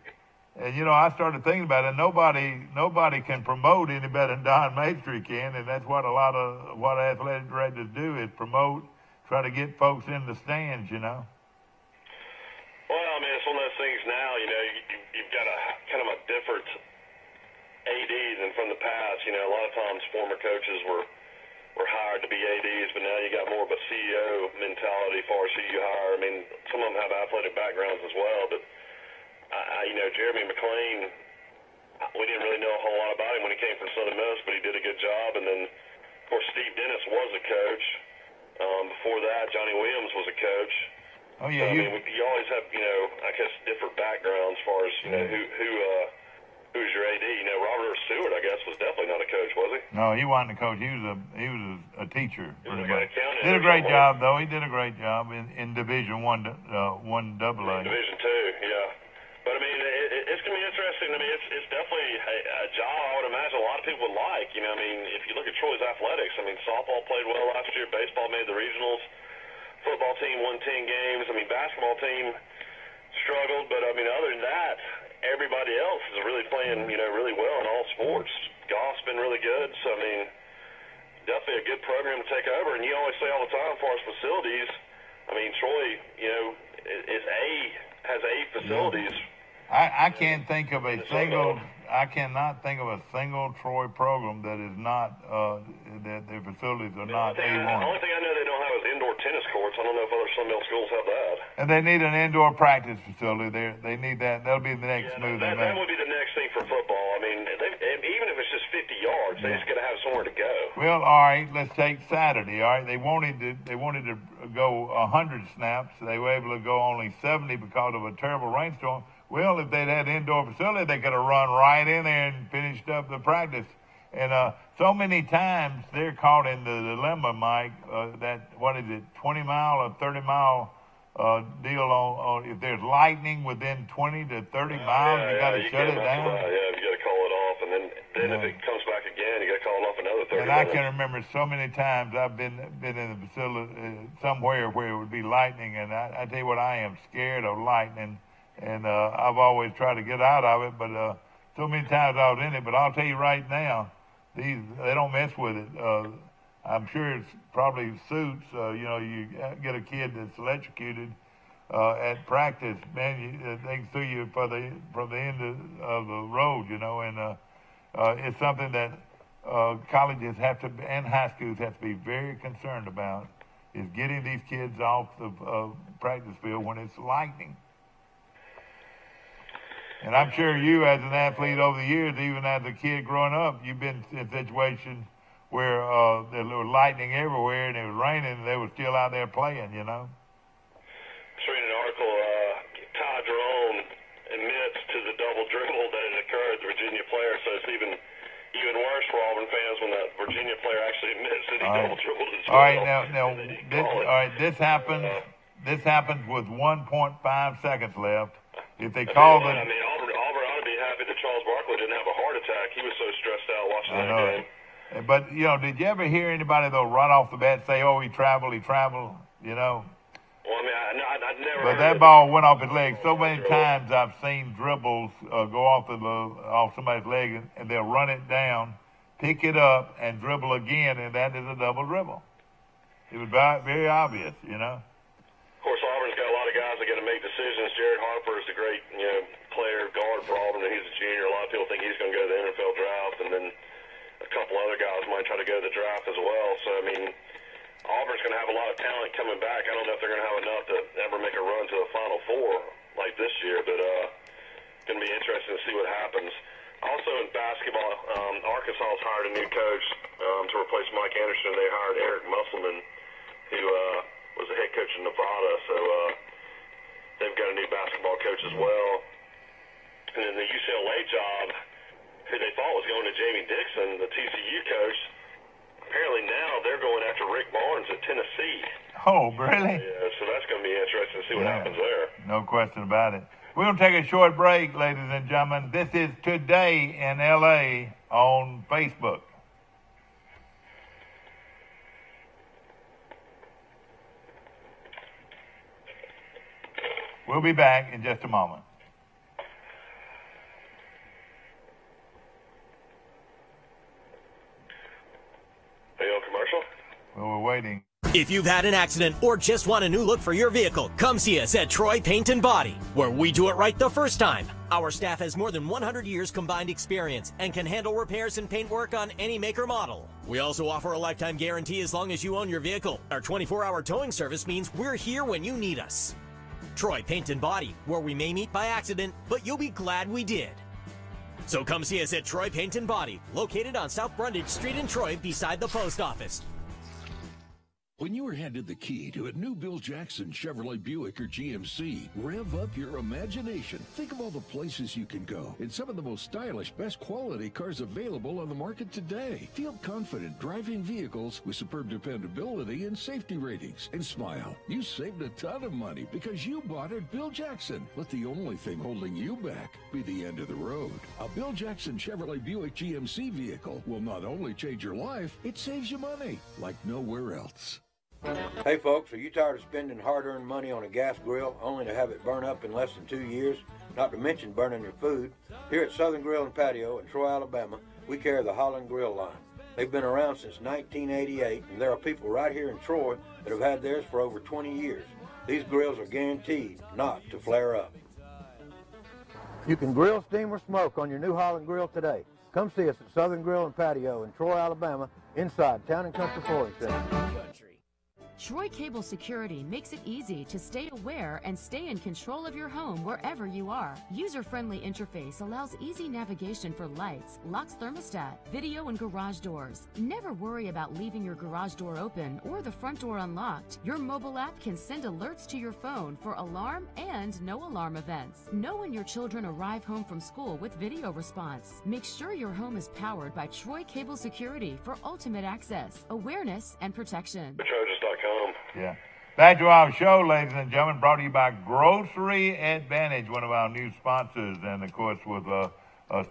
Speaker 1: And, I started thinking about it. Nobody can promote any better than Don Maestri can, and that's what a lot of what athletic directors do is promote, try to get folks in the stands,
Speaker 2: Well, it's one of those things now, you've got a kind of a different AD than from the past. A lot of times former coaches were hired to be ADs, but now you got more of a CEO mentality as far as who you hire. Some of them have athletic backgrounds as well, but Jeremy McClain, we didn't really know a whole lot about him when he came from Southern Miss, but he did a good job. And then, of course, Steve Dennis was a coach. Before that, Johnny Williams was a coach.
Speaker 1: Oh, yeah.
Speaker 2: So, you always have, I guess, different backgrounds as far as, who's your AD. Robert Stewart, I guess, was definitely not a coach, was he?
Speaker 1: No, he wasn't a coach. He was a teacher.
Speaker 2: He was like an
Speaker 1: did a great job, though. He did a great job in Division One AA.
Speaker 2: Division 2, yeah. But, it's going to be interesting. It's definitely a job I would imagine a lot of people would like. If you look at Troy's athletics, softball played well last year. Baseball made the regionals. Football team won 10 games. Basketball team struggled. But, other than that, everybody else is really playing, really well in all sports. Golf's been really good. So, definitely a good program to take over. And you always say all the time, as far as facilities, Troy, has A facilities.
Speaker 1: I can't think of a single. I cannot think of a single Troy program that is not that their facilities are not A1.
Speaker 2: The only thing I know they don't have is indoor tennis courts. I don't know if other Sun Belt schools have that.
Speaker 1: And they need an indoor practice facility. They need that. That'll be the next move.
Speaker 2: That would be the next thing for football. Even if it's just 50 yards, they just got to have somewhere to go.
Speaker 1: Well, all right. Let's take Saturday. All right, they wanted to go 100 snaps. They were able to go only 70 because of a terrible rainstorm. Well, if they'd had an indoor facility, they could have run right in there and finished up the practice. And so many times they're caught in the dilemma, Mike, that, 20-mile or 30-mile deal on if there's lightning within 20 to 30 miles, you got to shut it down.
Speaker 2: You got to call it then if it comes back again, you got called off another 30
Speaker 1: And
Speaker 2: minutes.
Speaker 1: I can remember so many times I've been in the facility somewhere where it would be lightning, and I tell you what, I am scared of lightning, and I've always tried to get out of it, but so many times I was in it. But I'll tell you right now, they don't mess with it. I'm sure it's probably suits. You get a kid that's electrocuted at practice, man, they can sue you from the end of the road, and it's something that colleges have to, and high schools have to be very concerned about, is getting these kids off the practice field when it's lightning. And I'm sure you, as an athlete over the years, even as a kid growing up, you've been in situations where there was lightning everywhere and it was raining and they were still out there playing,
Speaker 2: I was reading an article, Ty Jerome admits to the double dribble that it occurred, the Virginia player, so it's even worse for Auburn fans when that Virginia player actually admits that he double dribbled as well.
Speaker 1: All right, this happens with 1.5 seconds left. If they call it,
Speaker 2: Auburn ought to be happy that Charles Barkley didn't have a heart attack. He was so stressed out watching that game.
Speaker 1: But did you ever hear anybody though right off the bat say, "Oh, he traveled"?
Speaker 2: Well, I mean, I never.
Speaker 1: But that ball went off his leg. So many times I've seen dribbles go off somebody's leg, and they'll run it down, pick it up, and dribble again, and that is a double dribble. It was very obvious,
Speaker 2: Of course, Auburn's got a lot of guys that got to make decisions. Jared Harper is a great, player, guard for Auburn, and he's a junior. A lot of people think he's going to go to the NFL draft, and then a couple other guys might try to go to the draft as well. So, I mean, Auburn's going to have a lot of talent coming back. I don't know if they're going to have enough to ever make a run to the Final Four like this year, but it's going to be interesting to see what happens. Also in basketball, Arkansas has hired a new coach to replace Mike Anderson. They hired Eric Musselman, who was the head coach in Nevada, so they've got a new basketball coach as well. And then the UCLA job, who they thought was going to Jamie Dixon, the TCU coach, apparently now they're going after Rick Barnes at Tennessee.
Speaker 1: Oh, really?
Speaker 2: Yeah, so that's going to be interesting to see what happens there.
Speaker 1: No question about it. We're going to take a short break, ladies and gentlemen. This is Today in L.A. on Facebook. We'll be back in just a moment.
Speaker 2: Are you on commercial?
Speaker 1: Well, we're waiting.
Speaker 3: If you've had an accident or just want a new look for your vehicle, come see us at Troy Paint and Body, where we do it right the first time. Our staff has more than 100 years combined experience and can handle repairs and paint work on any make or model. We also offer a lifetime guarantee as long as you own your vehicle. Our 24-hour towing service means we're here when you need us. Troy Paint and Body, where we may meet by accident, but you'll be glad we did. So come see us at Troy Paint and Body, located on South Brundage Street in Troy beside the post office.
Speaker 4: When you are handed the key to a new Bill Jackson Chevrolet Buick or GMC, rev up your imagination. Think of all the places you can go in some of the most stylish, best quality cars available on the market today. Feel confident driving vehicles with superb dependability and safety ratings. And smile, you saved a ton of money because you bought at Bill Jackson. Let the only thing holding you back be the end of the road. A Bill Jackson Chevrolet Buick GMC vehicle will not only change your life, it saves you money like nowhere else.
Speaker 5: Hey folks, are you tired of spending hard-earned money on a gas grill only to have it burn up in less than 2 years? Not to mention burning your food. Here at Southern Grill and Patio in Troy, Alabama, we carry the Holland Grill line. They've been around since 1988, and there are people right here in Troy that have had theirs for over 20 years. These grills are guaranteed not to flare up. You can grill, steam, or smoke on your new Holland Grill today. Come see us at Southern Grill and Patio in Troy, Alabama, inside Town and Country Flooring Center.
Speaker 6: Troy Cable Security makes it easy to stay aware and stay in control of your home wherever you are. User-friendly interface allows easy navigation for lights, locks thermostat, video, and garage doors. Never worry about leaving your garage door open or the front door unlocked. Your mobile app can send alerts to your phone for alarm and no alarm events. Know when your children arrive home from school with video response. Make sure your home is powered by Troy Cable Security for ultimate access, awareness, and protection.
Speaker 2: Trojans.com.
Speaker 1: Yeah. Back to our show, ladies and gentlemen, brought to you by Grocery Advantage, one of our new sponsors. And, of course, with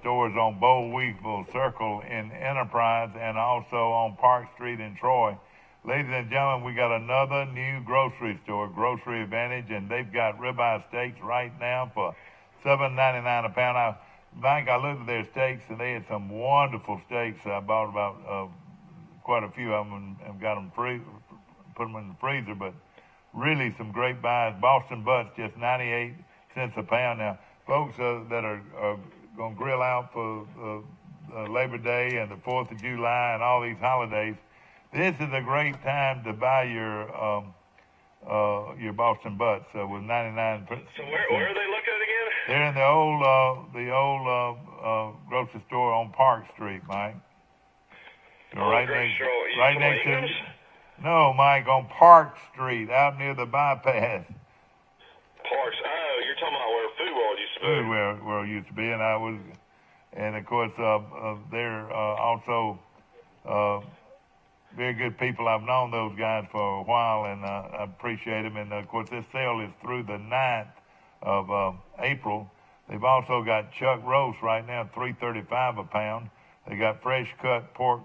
Speaker 1: stores on Bollweevil Circle in Enterprise and also on Park Street in Troy. Ladies and gentlemen, we got another new grocery store, Grocery Advantage, and they've got ribeye steaks right now for $7.99 a pound. Mike, I looked at their steaks, and they had some wonderful steaks. I bought about quite a few of them and got them put them in the freezer, but really some great buys. Boston butts, just 98 cents a pound. Now, folks that are going to grill out for Labor Day and the 4th of July and all these holidays, this is a great time to buy your Boston butts with 99.
Speaker 2: So where are they located again?
Speaker 1: They're in the old grocery store on Park Street, Mike. Right next to. No, Mike, on Park Street, out near the bypass.
Speaker 2: Parks. Oh, you're talking about where Food World used to be.
Speaker 1: Food World used to be, and of course they're also very good people. I've known those guys for a while, and I appreciate them. And of course, this sale is through the 9th of April. They've also got chuck roast right now, $3.35 a pound. They got fresh cut pork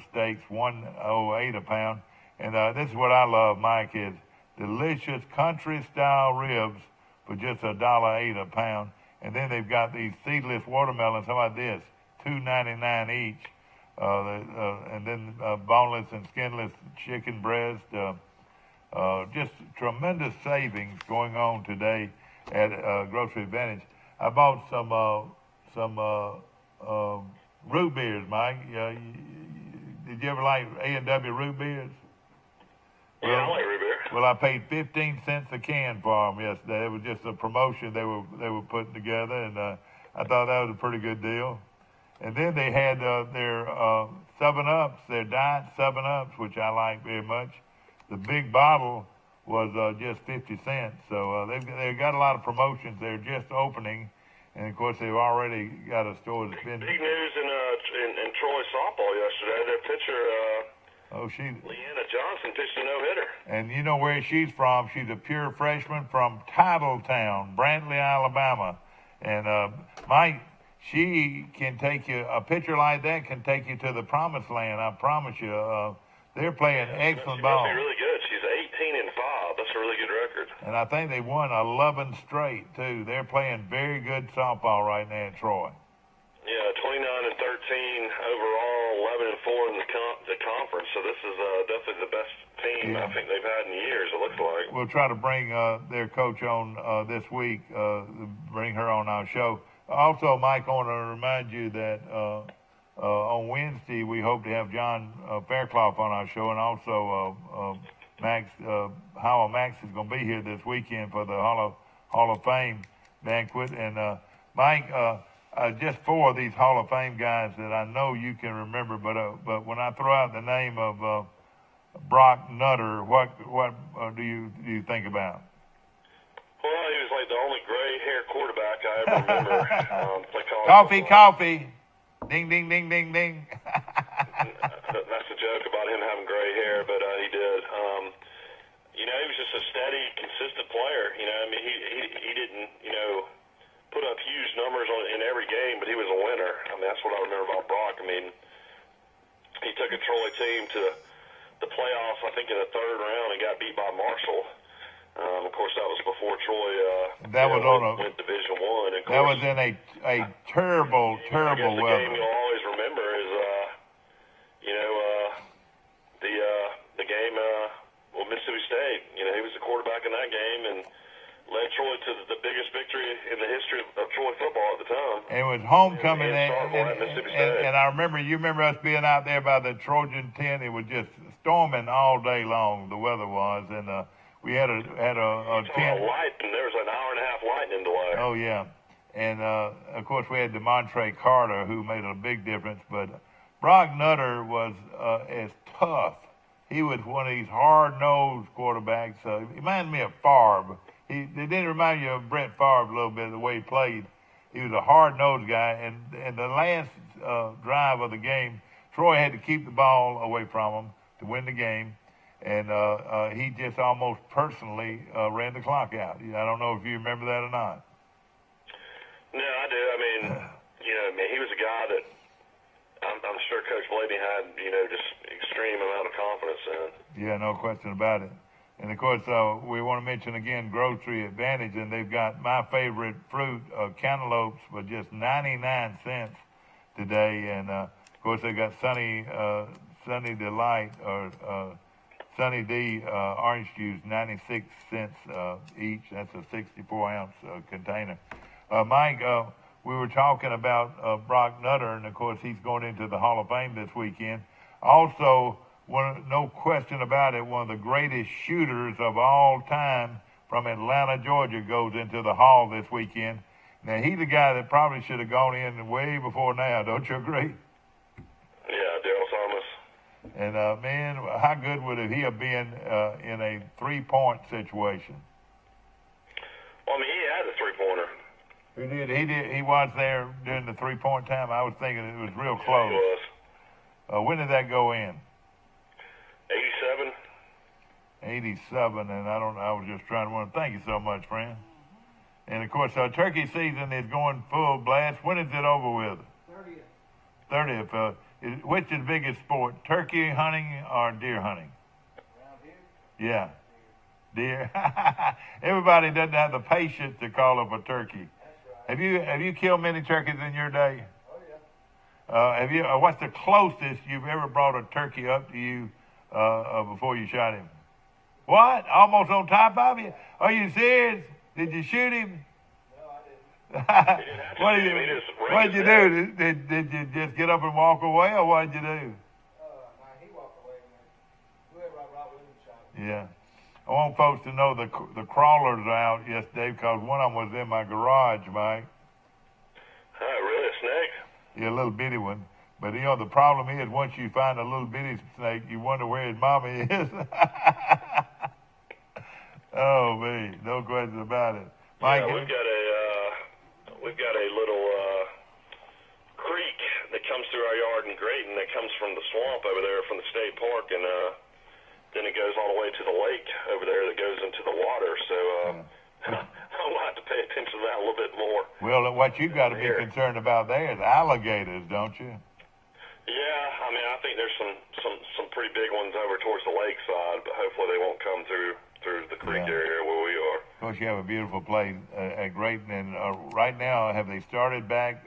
Speaker 1: steaks, $1.08 a pound. And this is what I love, Mike, is delicious country-style ribs for just $1.08 a pound. And then they've got these seedless watermelons. How about this? $2.99 each. And then boneless and skinless chicken breast. Just tremendous savings going on today at Grocery Advantage. I bought some root beers, Mike. Did you ever like A&W root beers?
Speaker 2: Yeah, I like root beer.
Speaker 1: Well, I paid 15 cents a can for them yesterday. It was just a promotion they were putting together, and I thought that was a pretty good deal. And then they had their 7-Ups, their Diet 7-Ups, which I like very much. The big bottle was just 50 cents. So they've got a lot of promotions. They're just opening, and of course they've already got a store that's been.
Speaker 2: Big news in Troy softball yesterday. Their pitcher. Leanna Johnson pitched a no-hitter.
Speaker 1: And you know where she's from? She's a pure freshman from Titletown, Brantley, Alabama. And Mike, she can take you. A pitcher like that can take you to the promised land. I promise you. They're playing excellent ball.
Speaker 2: She must be really good. She's 18-5. That's a really good record.
Speaker 1: And I think they won 11 straight too. They're playing very good softball right now at Troy.
Speaker 2: Yeah, 29-13 overall, 11-4 in the conference. So this is definitely the best team I think they've had in years. It looks like.
Speaker 1: We'll try to bring their coach on this week. Bring her on our show. Also, Mike, I want to remind you that on Wednesday we hope to have John Fairclough on our show, and also Max Howell Max is going to be here this weekend for the Hall of Fame banquet. And Mike. Just 4 of these Hall of Fame guys that I know you can remember, but when I throw out the name of Brock Nutter, what do you think about?
Speaker 2: Well, he was like the only gray-haired quarterback I ever remember.
Speaker 1: Coffee. Ding, ding, ding, ding, ding.
Speaker 2: That's a joke about him having gray hair, but he did. He was just a steady, consistent player. I mean, he didn't, put up huge numbers in every game, but he was a winner. I mean, that's what I remember about Brock. I mean, he took a Troy team to the playoffs, I think, in the 3rd round and got beat by Marshall. Of course, that was before Troy went Division I.
Speaker 1: That was in a terrible weather.
Speaker 2: The game you'll always remember is, the game with Mississippi State. He was the quarterback in that game and led Troy to the biggest victory in the history of Troy football at the time.
Speaker 1: It was homecoming, and I remember, you remember us being out there by the Trojan 10. It was just storming all day long, the weather was, and we had a 10.
Speaker 2: Lightning. There was an hour and a half lightning delay.
Speaker 1: Oh, yeah. And, of course, we had DeMontre Carter, who made a big difference, but Brock Nutter was as tough. He was one of these hard-nosed quarterbacks. He reminded me of Favre. They didn't remind you of Brett Favre a little bit, the way he played. He was a hard-nosed guy. And the last drive of the game, Troy had to keep the ball away from him to win the game. And he just almost personally ran the clock out. I don't know if you remember that or not.
Speaker 2: No, I do. I mean, he he was a guy that I'm sure Coach Blaney had, just extreme amount of confidence in.
Speaker 1: Yeah, no question about it. And, of course, we want to mention, again, Grocery Advantage, and they've got my favorite fruit, cantaloupes, for just 99 cents today. And, of course, they got Sunny Delight or Sunny D orange juice, 96 cents each. That's a 64-ounce container. Mike, we were talking about Brock Nutter, and, of course, he's going into the Hall of Fame this weekend. Also, no question about it, one of the greatest shooters of all time from Atlanta, Georgia, goes into the Hall this weekend. Now, he's a guy that probably should have gone in way before now. Don't you agree?
Speaker 2: Yeah, Daryl Thomas.
Speaker 1: And, man, how good would he have been in a three-point situation?
Speaker 2: Well, I mean, he had a three-pointer.
Speaker 1: He did. He was there during the three-point time. I was thinking it was real close.
Speaker 2: Yeah, he was.
Speaker 1: When did that go in?
Speaker 2: 87.
Speaker 1: 87, and I was just trying to thank you so much, friend. And, of course, turkey season is going full blast. When is it over with? 30th. 30th. Which is the biggest sport, turkey hunting or deer hunting?
Speaker 7: Around here?
Speaker 1: Yeah. Deer. Everybody doesn't have the patience to call up a turkey.
Speaker 7: That's right.
Speaker 1: Have you killed many turkeys in your day?
Speaker 7: Oh, yeah.
Speaker 1: What's the closest you've ever brought a turkey up to you before you shot him? What? Almost on top of you? Are you serious? Did you shoot him?
Speaker 7: No, I didn't.
Speaker 1: What did you do? Did you just get up and walk away, or what did you do?
Speaker 7: No, he walked away, man. Whoever I brought with him shot him.
Speaker 1: Yeah. I want folks to know the crawlers are out yesterday because one of them was in my garage, Mike.
Speaker 2: Oh, really? A snake?
Speaker 1: Yeah, a little bitty one. But, the problem is once you find a little bitty snake, you wonder where his mama is. Oh, man, no question about it. Mike,
Speaker 2: yeah, we've got a little creek that comes through our yard in Grayton that comes from the swamp over there from the state park, and then it goes all the way to the lake over there that goes into the water. So I'll have to pay attention to that a little bit more.
Speaker 1: Well, what you've got to be concerned about there is alligators, don't you?
Speaker 2: Yeah, I mean, I think there's some pretty big ones over towards the lake side, but hopefully they won't come through the creek area where we are.
Speaker 1: Of course, you have a beautiful place at Grayton, and right now, have they started back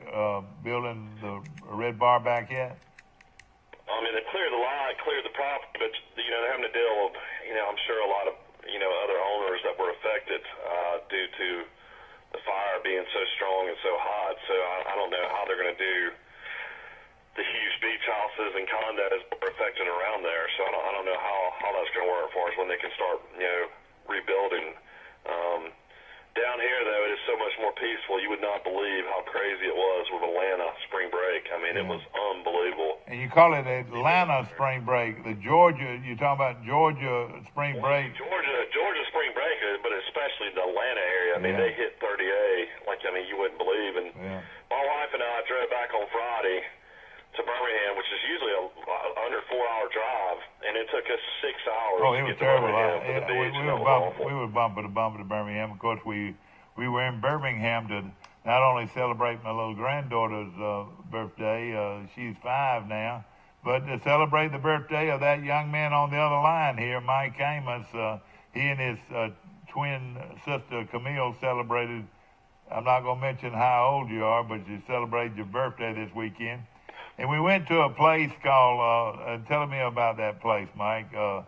Speaker 1: building the red bar back yet?
Speaker 2: I mean, they cleared the line, cleared the property, but they're having to deal with, I'm sure a lot of other owners that were affected due to the fire being so strong and so hot. So I don't know how they're going to do the huge beach houses and condos that are affected around there. So I don't know how that's going to work for us when they can start, rebuilding. Down here, though, it is so much more peaceful. You would not believe how crazy it was with Atlanta spring break. I mean, it was unbelievable.
Speaker 1: And you call it Atlanta spring break. The Georgia, you're talking about Georgia spring break.
Speaker 2: Georgia spring break, but especially the Atlanta area. I mean, they hit 30A like, you wouldn't believe. And my wife and I drove back on Friday to Birmingham, which is usually a under 4-hour drive, and it took us 6 hours
Speaker 1: to
Speaker 2: get
Speaker 1: to terrible.
Speaker 2: We
Speaker 1: were bumper to bumper to Birmingham. Of course, we were in Birmingham to not only celebrate my little granddaughter's birthday, she's 5 now, but to celebrate the birthday of that young man on the other line here, Mike Amos. He and his twin sister Camille celebrated. I'm not going to mention how old you are, but you celebrated your birthday this weekend. And we went to a place called, tell me about that place, Mike. It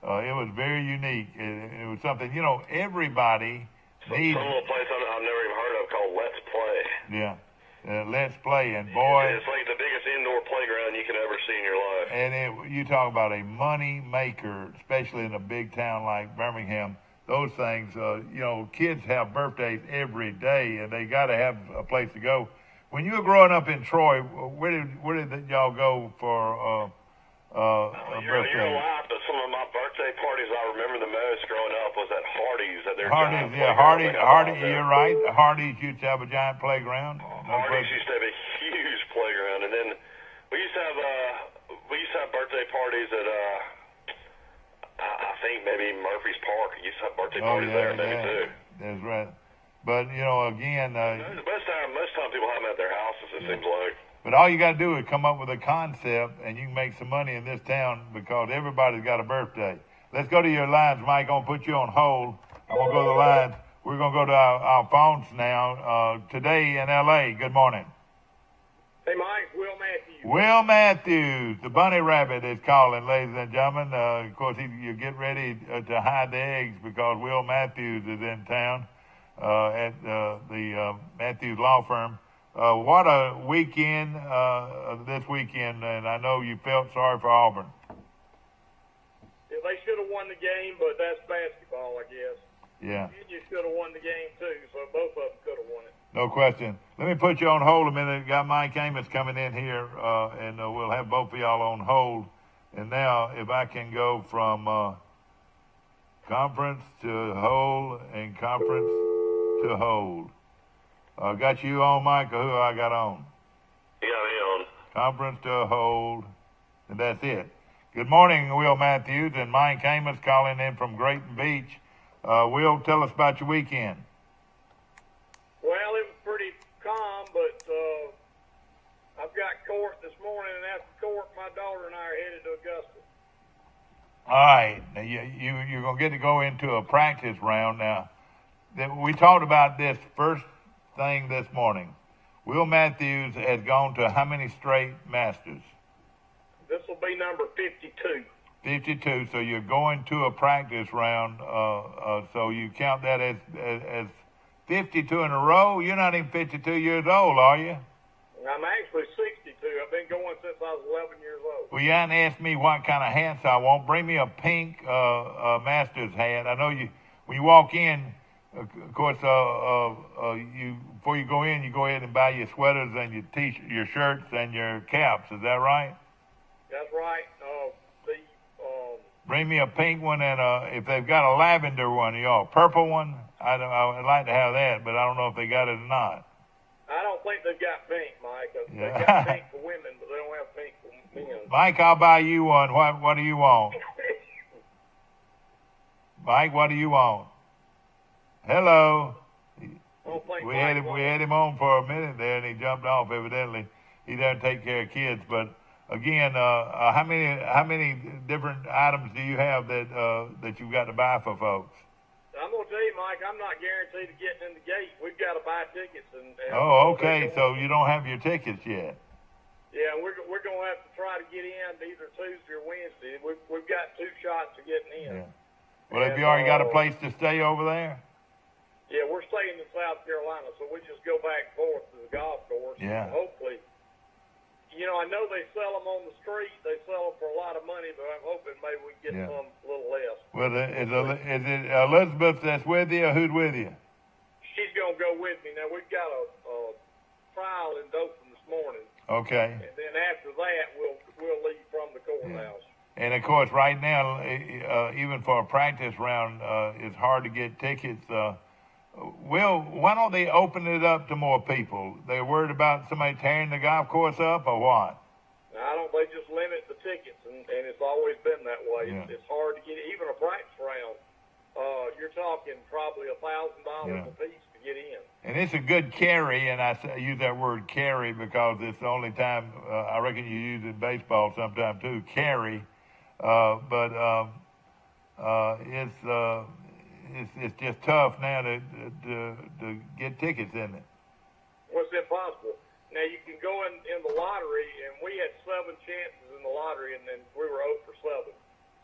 Speaker 1: was very unique. It was something, everybody needs.
Speaker 2: Some little place I've never even heard of called Let's Play.
Speaker 1: Yeah, Let's Play. And boy.
Speaker 2: It's like the biggest indoor playground you could ever see in your life.
Speaker 1: And you talk about a money maker, especially in a big town like Birmingham. Those things, kids have birthdays every day, and they got to have a place to go. When you were growing up in Troy, where did y'all go for a birthday?
Speaker 2: You're alive, but some of my birthday parties I remember the most growing up was at Hardee's at their
Speaker 1: Hardee's, Hardee's. You're right. Hardee's used to have a giant playground.
Speaker 2: Hardee's used to have a huge playground, and then we used to have birthday parties at I think maybe Murphy's Park. We used to have birthday parties there maybe too.
Speaker 1: That's right. But again,
Speaker 2: most time people have them at their houses. It seems like.
Speaker 1: But all you got to do is come up with a concept, and you can make some money in this town because everybody's got a birthday. Let's go to your lines, Mike. I'm going to put you on hold. I'm going to go to the lines. We're going to go to our phones now. Today in L.A., good morning.
Speaker 8: Hey, Mike, Will Matthews.
Speaker 1: Will Matthews, the bunny rabbit is calling, ladies and gentlemen. Of course, you get ready to hide the eggs because Will Matthews is in town at the Matthews Law Firm. What a weekend this weekend, and I know you felt sorry for Auburn.
Speaker 8: Yeah, they should have won the game, but that's basketball, I guess.
Speaker 1: Yeah.
Speaker 8: You should have won the game, too, so both of them could have won it.
Speaker 1: No question. Let me put you on hold a minute. Got Mike Amos coming in here, and we'll have both of y'all on hold. And now, if I can go from conference to hold and conference to hold. Got you on, Mike, or who I got on?
Speaker 2: You got me on.
Speaker 1: Conference to hold, and that's it. Good morning, Will Matthews, and Mike Amos calling in from Grayton Beach. Will, tell us about your weekend.
Speaker 8: Well, it was pretty calm, but I've got court this morning, and after court, my daughter and I are headed to Augusta.
Speaker 1: All right. Now, you're going to get to go into a practice round now. We talked about this first thing this morning. Will Matthews has gone to how many straight Masters?
Speaker 8: This will be number 52.
Speaker 1: 52. So you're going to a practice round. So you count that as 52 in a row. You're not even 52 years old, are you?
Speaker 8: I'm actually 62. I've been going since I was 11 years old.
Speaker 1: Well, you haven't asked me what kind of hats I want. Bring me a pink Masters hat. I know when you walk in, of course, before you go in, you go ahead and buy your sweaters and your t-shirt, your shirts and your caps. Is that right?
Speaker 8: That's right.
Speaker 1: Bring me a pink one, and if they've got a lavender one, a purple one, I'd like to have that, but I don't know if they got it or not.
Speaker 8: I don't think they've got pink, Mike. They've got pink for women, but they don't have pink for men.
Speaker 1: Mike, I'll buy you one. What do you want? Mike, what do you want? Hello. We had him on for a minute there, and he jumped off. Evidently, he doesn't take care of kids. But again, how many different items do you have that you've got to buy for folks?
Speaker 8: I'm gonna tell you, Mike, I'm not guaranteed to get in the gate. We've got to buy tickets.
Speaker 1: Oh, okay. So you don't have your tickets yet.
Speaker 8: Yeah, we're gonna have to try to get in either Tuesday or Wednesday. We've got 2 shots of getting in.
Speaker 1: Yeah. Well, have you already got a place to stay over there?
Speaker 8: Yeah, we're staying in South Carolina, so we just go back and forth to the golf course.
Speaker 1: Yeah.
Speaker 8: And hopefully, I know they sell them on the street. They sell them for a lot of money, but I'm hoping maybe we can get some a little less.
Speaker 1: Well, is it Elizabeth that's with you, or who's with you?
Speaker 8: She's gonna go with me. Now we've got a trial in Dothan this morning.
Speaker 1: Okay.
Speaker 8: And then after that, we'll leave from the courthouse.
Speaker 1: Yeah. And of course, right now, even for a practice round, it's hard to get tickets. Will, why don't they open it up to more people? They're worried about somebody tearing the golf course up, or what?
Speaker 8: I don't. They just limit the tickets, and it's always been that way.
Speaker 1: Yeah.
Speaker 8: It's hard to get even a practice round. You're talking probably $1,000 a piece to get in.
Speaker 1: And it's a good carry, and I use that word carry because it's the only time I reckon you use it in baseball sometime too. Carry, but it's just tough now to get tickets, isn't it?
Speaker 8: Well, it's impossible. Now, you can go in the lottery, and we had 7 chances in the lottery, and then we were 0 for 7.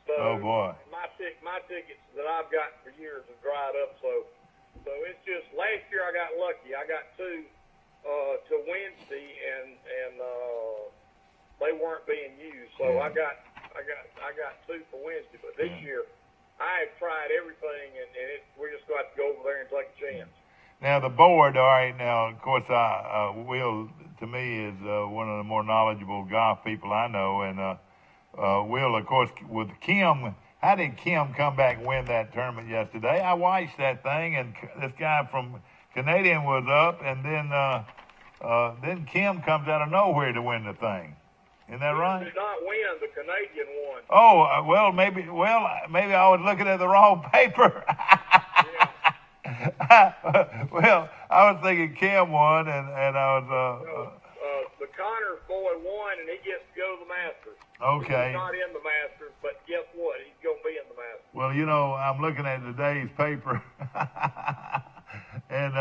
Speaker 8: So
Speaker 1: oh, boy.
Speaker 8: My tickets that I've gotten for years have dried up, so it's just last year I got lucky. I got 2 to Wednesday, and they weren't being used, so I got 2 for Wednesday. But this year, I have tried everything, and we're just going to have to go over there and take a chance.
Speaker 1: Now, the board, all right, now, of course, Will, to me, is one of the more knowledgeable golf people I know. And Will, of course, with Kim, how did Kim come back and win that tournament yesterday? I watched that thing, and this guy from Canadian was up, and then Kim comes out of nowhere to win the thing. Isn't that right?
Speaker 8: Did not win. The Canadian won.
Speaker 1: Oh, maybe I was looking at the wrong paper. Well, I was thinking Kim won, and I was.
Speaker 8: The Connor
Speaker 1: Okay.
Speaker 8: He's not in the Masters, but guess what? He's going to be in the Masters.
Speaker 1: Well, I'm looking at today's paper, and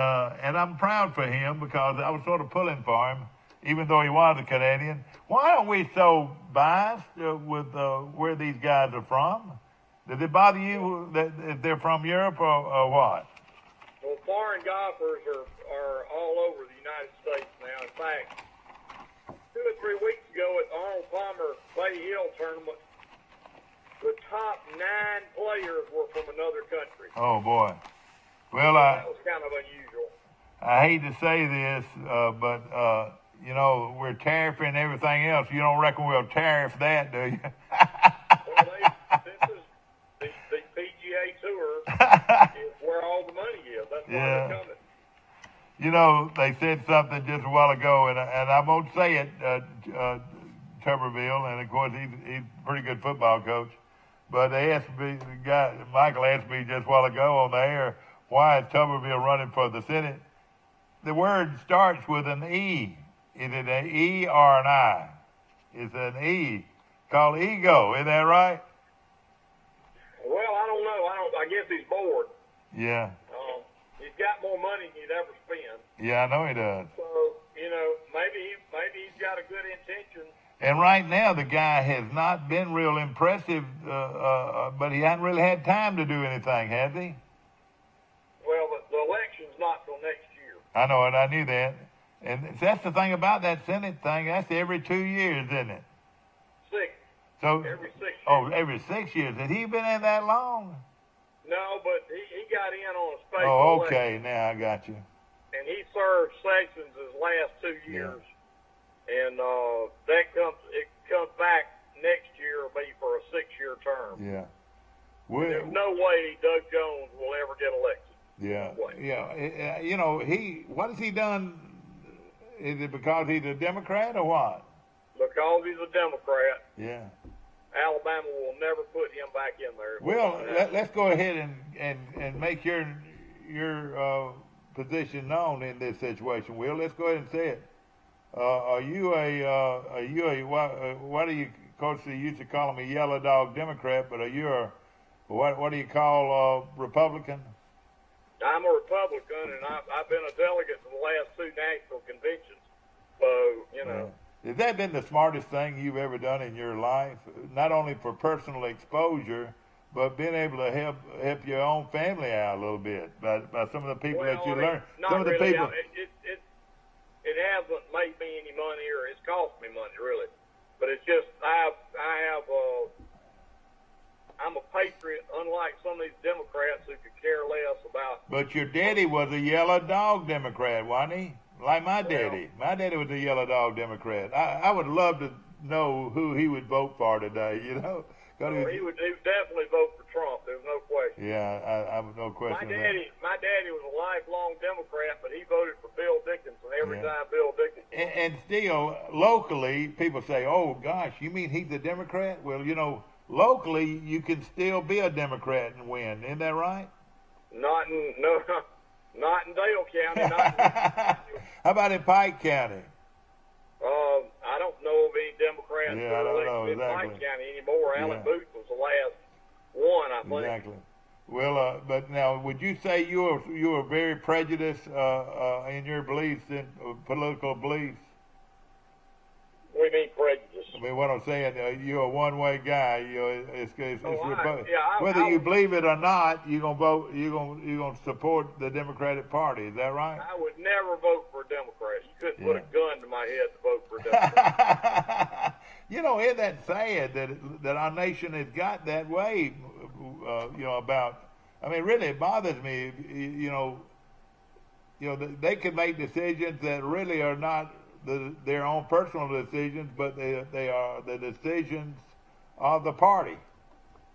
Speaker 1: I'm proud for him because I was sort of pulling for him, even though he was a Canadian. Why are we so biased with where these guys are from? Does it bother you that if they're from Europe or what?
Speaker 8: Well, foreign golfers are all over the United States now. In fact, 2 or 3 weeks ago at the Arnold Palmer Bay Hill tournament, the top 9 players were from another country.
Speaker 1: Oh, boy. Well,
Speaker 8: that was kind of unusual.
Speaker 1: I hate to say this, but, we're tariffing everything else. You don't reckon we'll tariff that, do you?
Speaker 8: Well, this is the PGA Tour is where all the money is. That's why they're coming.
Speaker 1: They said something just a while ago, and I won't say it, Tuberville, and of course he's a pretty good football coach. But they asked me, Michael asked me just a while ago on the air, why is Tuberville running for the Senate? The word starts with an E. Is it an E or an I? It's an E, called ego. Isn't that right?
Speaker 8: Well, I don't know. I guess he's bored.
Speaker 1: Yeah.
Speaker 8: He's got more money than he'd ever spend.
Speaker 1: Yeah, I know he does.
Speaker 8: So, maybe he's got a good intention.
Speaker 1: And right now, the guy has not been real impressive, but he hasn't really had time to do anything, has he?
Speaker 8: Well, the election's not till next year.
Speaker 1: I know it. I knew that. And that's the thing about that Senate thing. That's every 2 years, isn't it?
Speaker 8: 6.
Speaker 1: So
Speaker 8: every 6 years.
Speaker 1: Oh, every 6 years. Has he been in that long?
Speaker 8: No, but he got in on a special
Speaker 1: Oh, okay.
Speaker 8: election.
Speaker 1: Now I got you.
Speaker 8: And he served Sessions his last 2 years. Yeah. And it comes back next year will be for a 6-year term.
Speaker 1: Yeah.
Speaker 8: There's no way Doug Jones will ever get elected.
Speaker 1: Yeah. Yeah. What has he done? Is it because he's a Democrat or what?
Speaker 8: Because he's a Democrat.
Speaker 1: Yeah.
Speaker 8: Alabama will never put him back in there.
Speaker 1: Well, let's go ahead and make your position known in this situation. Will, let's go ahead and say it. What do you, Coach, they used to call him a yellow dog Democrat, but are you what do you call Republican?
Speaker 8: I'm a Republican, and I've been a delegate to the last 2 national conventions. So,
Speaker 1: Has that been the smartest thing you've ever done in your life? Not only for personal exposure, but being able to help your own family out a little bit by some of the people that you learn. Some of the
Speaker 8: really.
Speaker 1: people.
Speaker 8: It hasn't made me any money, or it's cost me money, really. But it's just I'm a patriot, unlike some of these Democrats who could care less about.
Speaker 1: But your daddy was a yellow dog Democrat, wasn't he? Like my daddy. My daddy was a yellow dog Democrat. I would love to know who he would vote for today,
Speaker 8: He would definitely vote for Trump. There's no question.
Speaker 1: Yeah, I have no question.
Speaker 8: My daddy was a lifelong Democrat, but he voted for Bill Dickinson every time Bill Dickinson.
Speaker 1: And still, locally, people say, "Oh gosh, you mean he's a Democrat?" Well, locally, you can still be a Democrat and win. Isn't that right?
Speaker 8: Not in Dale County.
Speaker 1: How about in Pike County?
Speaker 8: I don't know of any Democrats
Speaker 1: that are elected
Speaker 8: in Pike County anymore. Alan Booth was the last one, I think.
Speaker 1: Exactly. Well, but now, would you say you were very prejudiced in your beliefs, in political beliefs?
Speaker 8: What do you mean prejudice?
Speaker 1: I mean, what I'm saying, you're a one-way guy. Whether you believe it or not, you're gonna vote. You're gonna support the Democratic Party. Is that right?
Speaker 8: I would never vote for a Democrat. You couldn't put a gun to my head to vote for a Democrat.
Speaker 1: Isn't that sad that our nation has got that way? About. I mean, really, it bothers me. They can make decisions that really are not their own personal decisions, but they are the decisions of the party.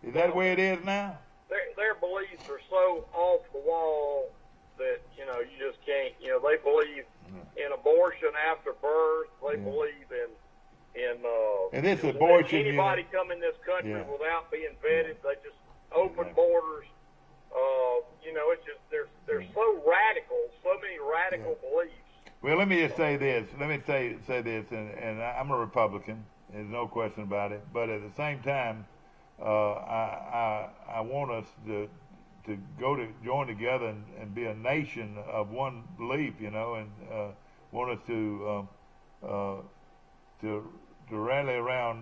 Speaker 1: Is that the way it is now?
Speaker 8: Their beliefs are so off the wall that you just can't. They believe in abortion after birth. They believe in
Speaker 1: and this abortion.
Speaker 8: Anybody come in this country without being vetted, they just open borders. It's just they're so radical. So many radical beliefs.
Speaker 1: Well, let me just say this. Let me say this, and I'm a Republican, There's no question about it. But at the same time, I want us to join together and be a nation of one belief, and want us to rally around,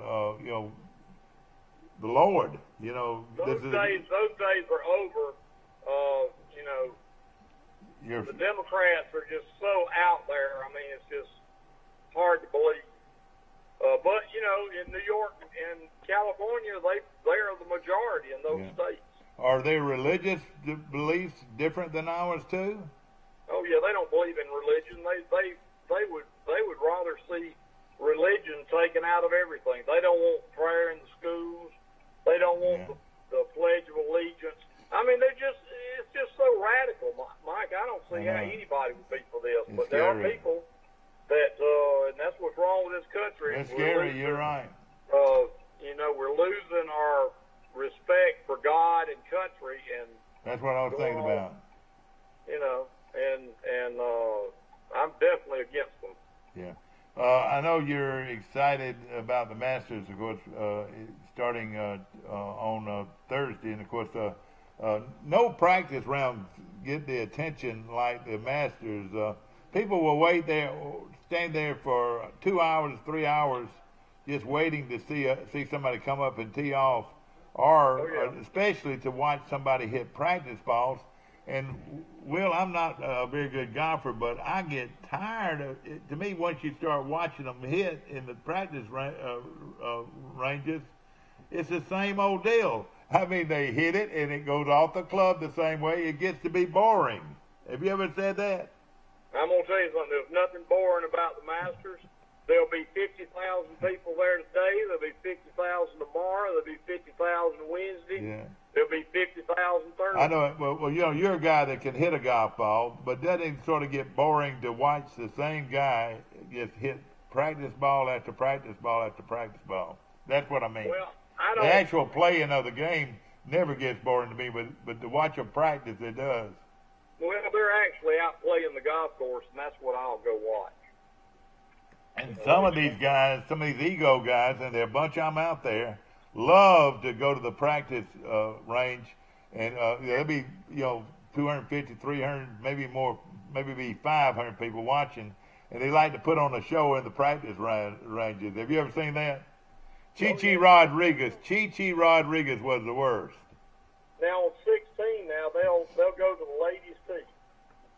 Speaker 1: the Lord.
Speaker 8: Those days are over. The Democrats are just so out there. I mean, it's just hard to believe. But in New York and California, they are the majority in those states.
Speaker 1: Are their religious beliefs different than ours too?
Speaker 8: Oh yeah, they don't believe in religion. They would rather see religion taken out of everything. They don't want prayer in the schools. They don't want the Pledge of Allegiance. I mean, it's just so radical, Mike. I don't see how anybody would be for this. But there are people that, and that's what's wrong with this country.
Speaker 1: It's scary. You're right.
Speaker 8: We're losing our respect for God and country, and
Speaker 1: that's what I was thinking about.
Speaker 8: And I'm definitely against them.
Speaker 1: Yeah. I know you're excited about the Masters, of course, starting on Thursday, and of course, no practice rounds get the attention like the Masters. People will stand there for 2 hours, 3 hours, just waiting to see somebody come up and tee off, or especially to watch somebody hit practice balls. And Will, I'm not a very good golfer, but I get tired of it. To me, once you start watching them hit in the practice ranges, it's the same old deal. I mean, they hit it and it goes off the club the same way. It gets to be boring. Have you ever said that?
Speaker 8: I'm going to tell you something. There's nothing boring about the Masters. There'll be 50,000 people there today. There'll be 50,000 tomorrow. There'll be 50,000 Wednesday. Yeah. There'll be 50,000 Thursday.
Speaker 1: I know it. Well, you're a guy that can hit a golf ball, but doesn't it sort of get boring to watch the same guy just hit practice ball after practice ball after practice ball? That's what I mean.
Speaker 8: Well,
Speaker 1: the actual playing of the game never gets boring to me, but to watch them practice, it does.
Speaker 8: Well, they're actually out playing the golf course, and that's what I'll go watch.
Speaker 1: And some of these guys, some of these ego guys, and there are a bunch of them out there, love to go to the practice range, and there'll be 250, 300, maybe more, maybe be 500 people watching, and they like to put on a show in the practice ranges. Have you ever seen that? Chi Rodriguez was the worst.
Speaker 8: Now on 16, they'll go to the ladies' tee.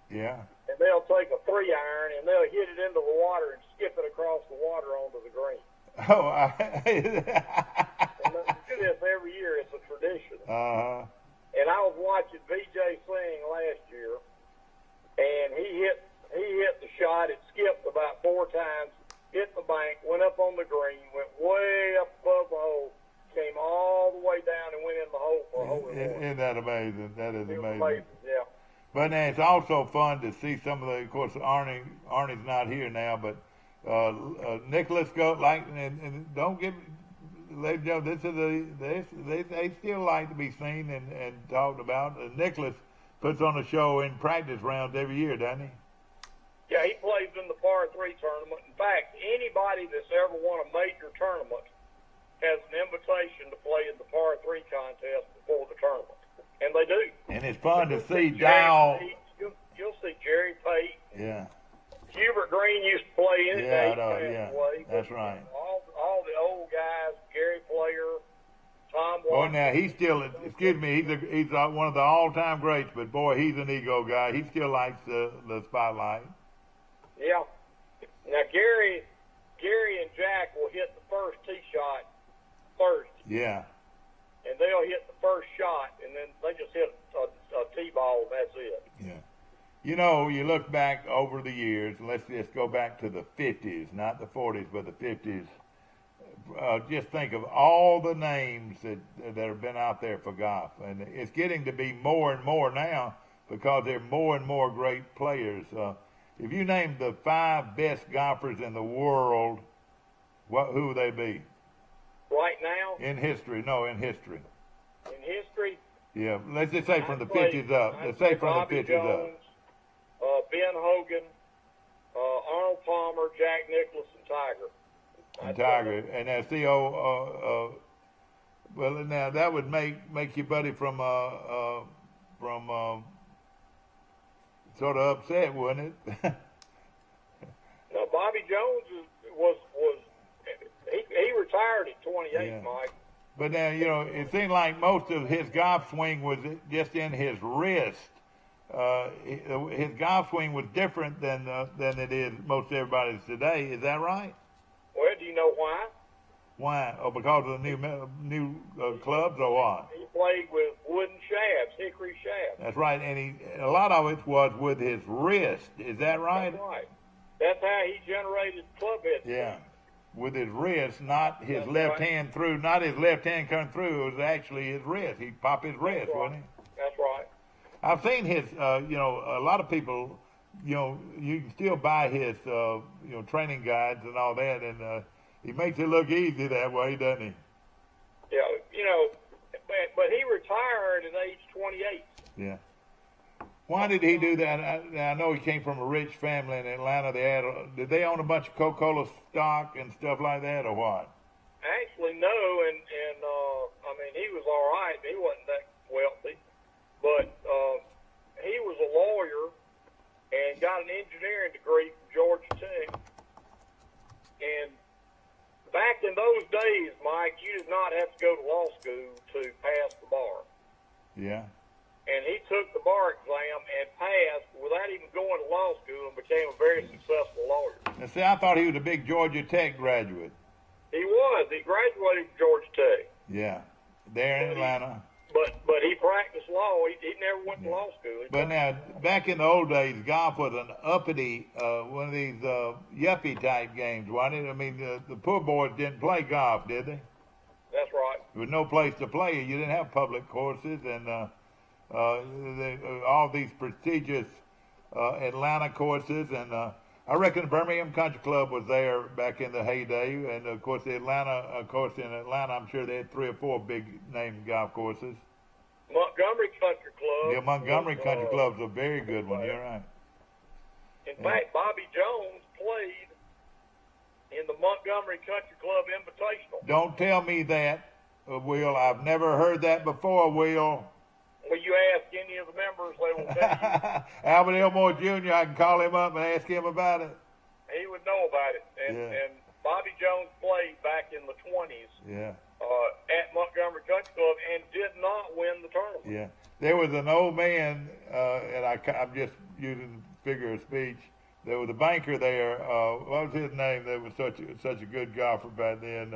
Speaker 1: Yeah.
Speaker 8: And they'll take a 3-iron and they'll hit it into the water and skip it across the water onto the green.
Speaker 1: Oh,
Speaker 8: and they do this every year. It's a tradition. And I was watching VJ Singh last year, and he hit the shot. It skipped about 4 times, hit the bank, went up on the green, went way up above the hole, came all the way down and went in the hole for a hole in one.
Speaker 1: Isn't that amazing? That is amazing.
Speaker 8: Yeah.
Speaker 1: But now it's also fun to see some of of course, Arnie's not here now, but Nicholas and don't give, ladies and gentlemen, they still like to be seen and talked about. Nicholas puts on a show in practice rounds every year, doesn't he?
Speaker 8: Yeah, he plays in the par 3 tournament. In fact, anybody that's ever won a major tournament has an invitation to play in the par 3 contest before the tournament. And they do.
Speaker 1: And it's fun to see Dow.
Speaker 8: You'll see Jerry Pate.
Speaker 1: Yeah.
Speaker 8: Hubert Green used to play in it.
Speaker 1: Yeah, I know. Yeah, that's right.
Speaker 8: All the old guys, Gary Player, Tom Watson.
Speaker 1: Boy, now he's still, excuse me, he's one of the all-time greats, but boy, he's an ego guy. He still likes the spotlight.
Speaker 8: Yeah. Now Gary and Jack will hit the first tee shot Thursday.
Speaker 1: Yeah.
Speaker 8: And they'll hit the first shot, and then they just hit a tee ball, and that's it.
Speaker 1: Yeah. You look back over the years, and let's just go back to the 50s, not the 40s, but the 50s. Just think of all the names that have been out there for golf. And it's getting to be more and more now because there are more and more great players. If you name the 5 best golfers in the world, who would they be?
Speaker 8: Right now?
Speaker 1: In history. No, in history.
Speaker 8: In history?
Speaker 1: Yeah, let's just say from the 50s up. Let's say from the 50s
Speaker 8: Jones, Ben Hogan, Arnold Palmer, Jack Nicklaus, and Tiger.
Speaker 1: And Tiger, and that's the old. Well, now that would make your buddy from sort of upset, wouldn't it?
Speaker 8: No, Bobby Jones was he retired at 28,
Speaker 1: Yeah.
Speaker 8: Mike.
Speaker 1: But now, you know, it seemed like most of his golf swing was just in his wrist. His golf swing was different than it is most everybody's today. Is that right?
Speaker 8: Well, do you know why?
Speaker 1: Why? Oh, because of the new clubs, or what?
Speaker 8: He played with wooden shafts, hickory shafts.
Speaker 1: That's right, and a lot of it was with his wrist. Is that right?
Speaker 8: That's right. That's how he generated club hits.
Speaker 1: Yeah, with his wrist, not his
Speaker 8: That's
Speaker 1: left
Speaker 8: right.
Speaker 1: hand through, not his left hand coming through. It was actually his wrist. He'd pop his wrist,
Speaker 8: right.
Speaker 1: wouldn't he?
Speaker 8: That's right.
Speaker 1: I've seen his, you know, a lot of people, you know, you can still buy his, you know, training guides and all that, and he makes it look easy that way, doesn't he?
Speaker 8: Yeah, you know, but he retired at age 28.
Speaker 1: Yeah. Why did he do that? I know he came from a rich family in Atlanta. Did they own a bunch of Coca-Cola stock and stuff like that, or what?
Speaker 8: Actually, no, and I mean, he was all right. He wasn't that wealthy, but he was a lawyer and got an engineering degree from Georgia Tech. And back in those days, Mike, you did not have to go to law school to pass the bar.
Speaker 1: Yeah.
Speaker 8: And he took the bar exam and passed without even going to law school and became a very successful lawyer.
Speaker 1: Now, see, I thought he was a big Georgia Tech graduate.
Speaker 8: He was. He graduated from Georgia Tech.
Speaker 1: Yeah. There in Atlanta.
Speaker 8: But he practiced law. He never went to law school.
Speaker 1: But now, back in the old days, golf was an uppity, one of these yuppie type games, wasn't it? I mean, the poor boys didn't play golf, did they?
Speaker 8: That's right.
Speaker 1: There was no place to play. You didn't have public courses, and all these prestigious Atlanta courses. And I reckon the Birmingham Country Club was there back in the heyday. And, of course, in Atlanta, I'm sure they had 3 or 4 big-name golf courses.
Speaker 8: Montgomery Country Club.
Speaker 1: Yeah, Montgomery Country Club's a very good one. You're right.
Speaker 8: In fact, Bobby Jones played in the Montgomery Country Club Invitational.
Speaker 1: Don't tell me that, Will. I've never heard that before, Will.
Speaker 8: Well, you ask any of the members, they will tell you.
Speaker 1: Albert Elmore Jr., I can call him up and ask him about it.
Speaker 8: He would know about it. And Bobby Jones played back in the 20s.
Speaker 1: Yeah.
Speaker 8: At Montgomery Country Club and did not win the tournament.
Speaker 1: Yeah. There was an old man, and I'm just using figure of speech. There was a banker there. What was his name? That was such a good golfer back then.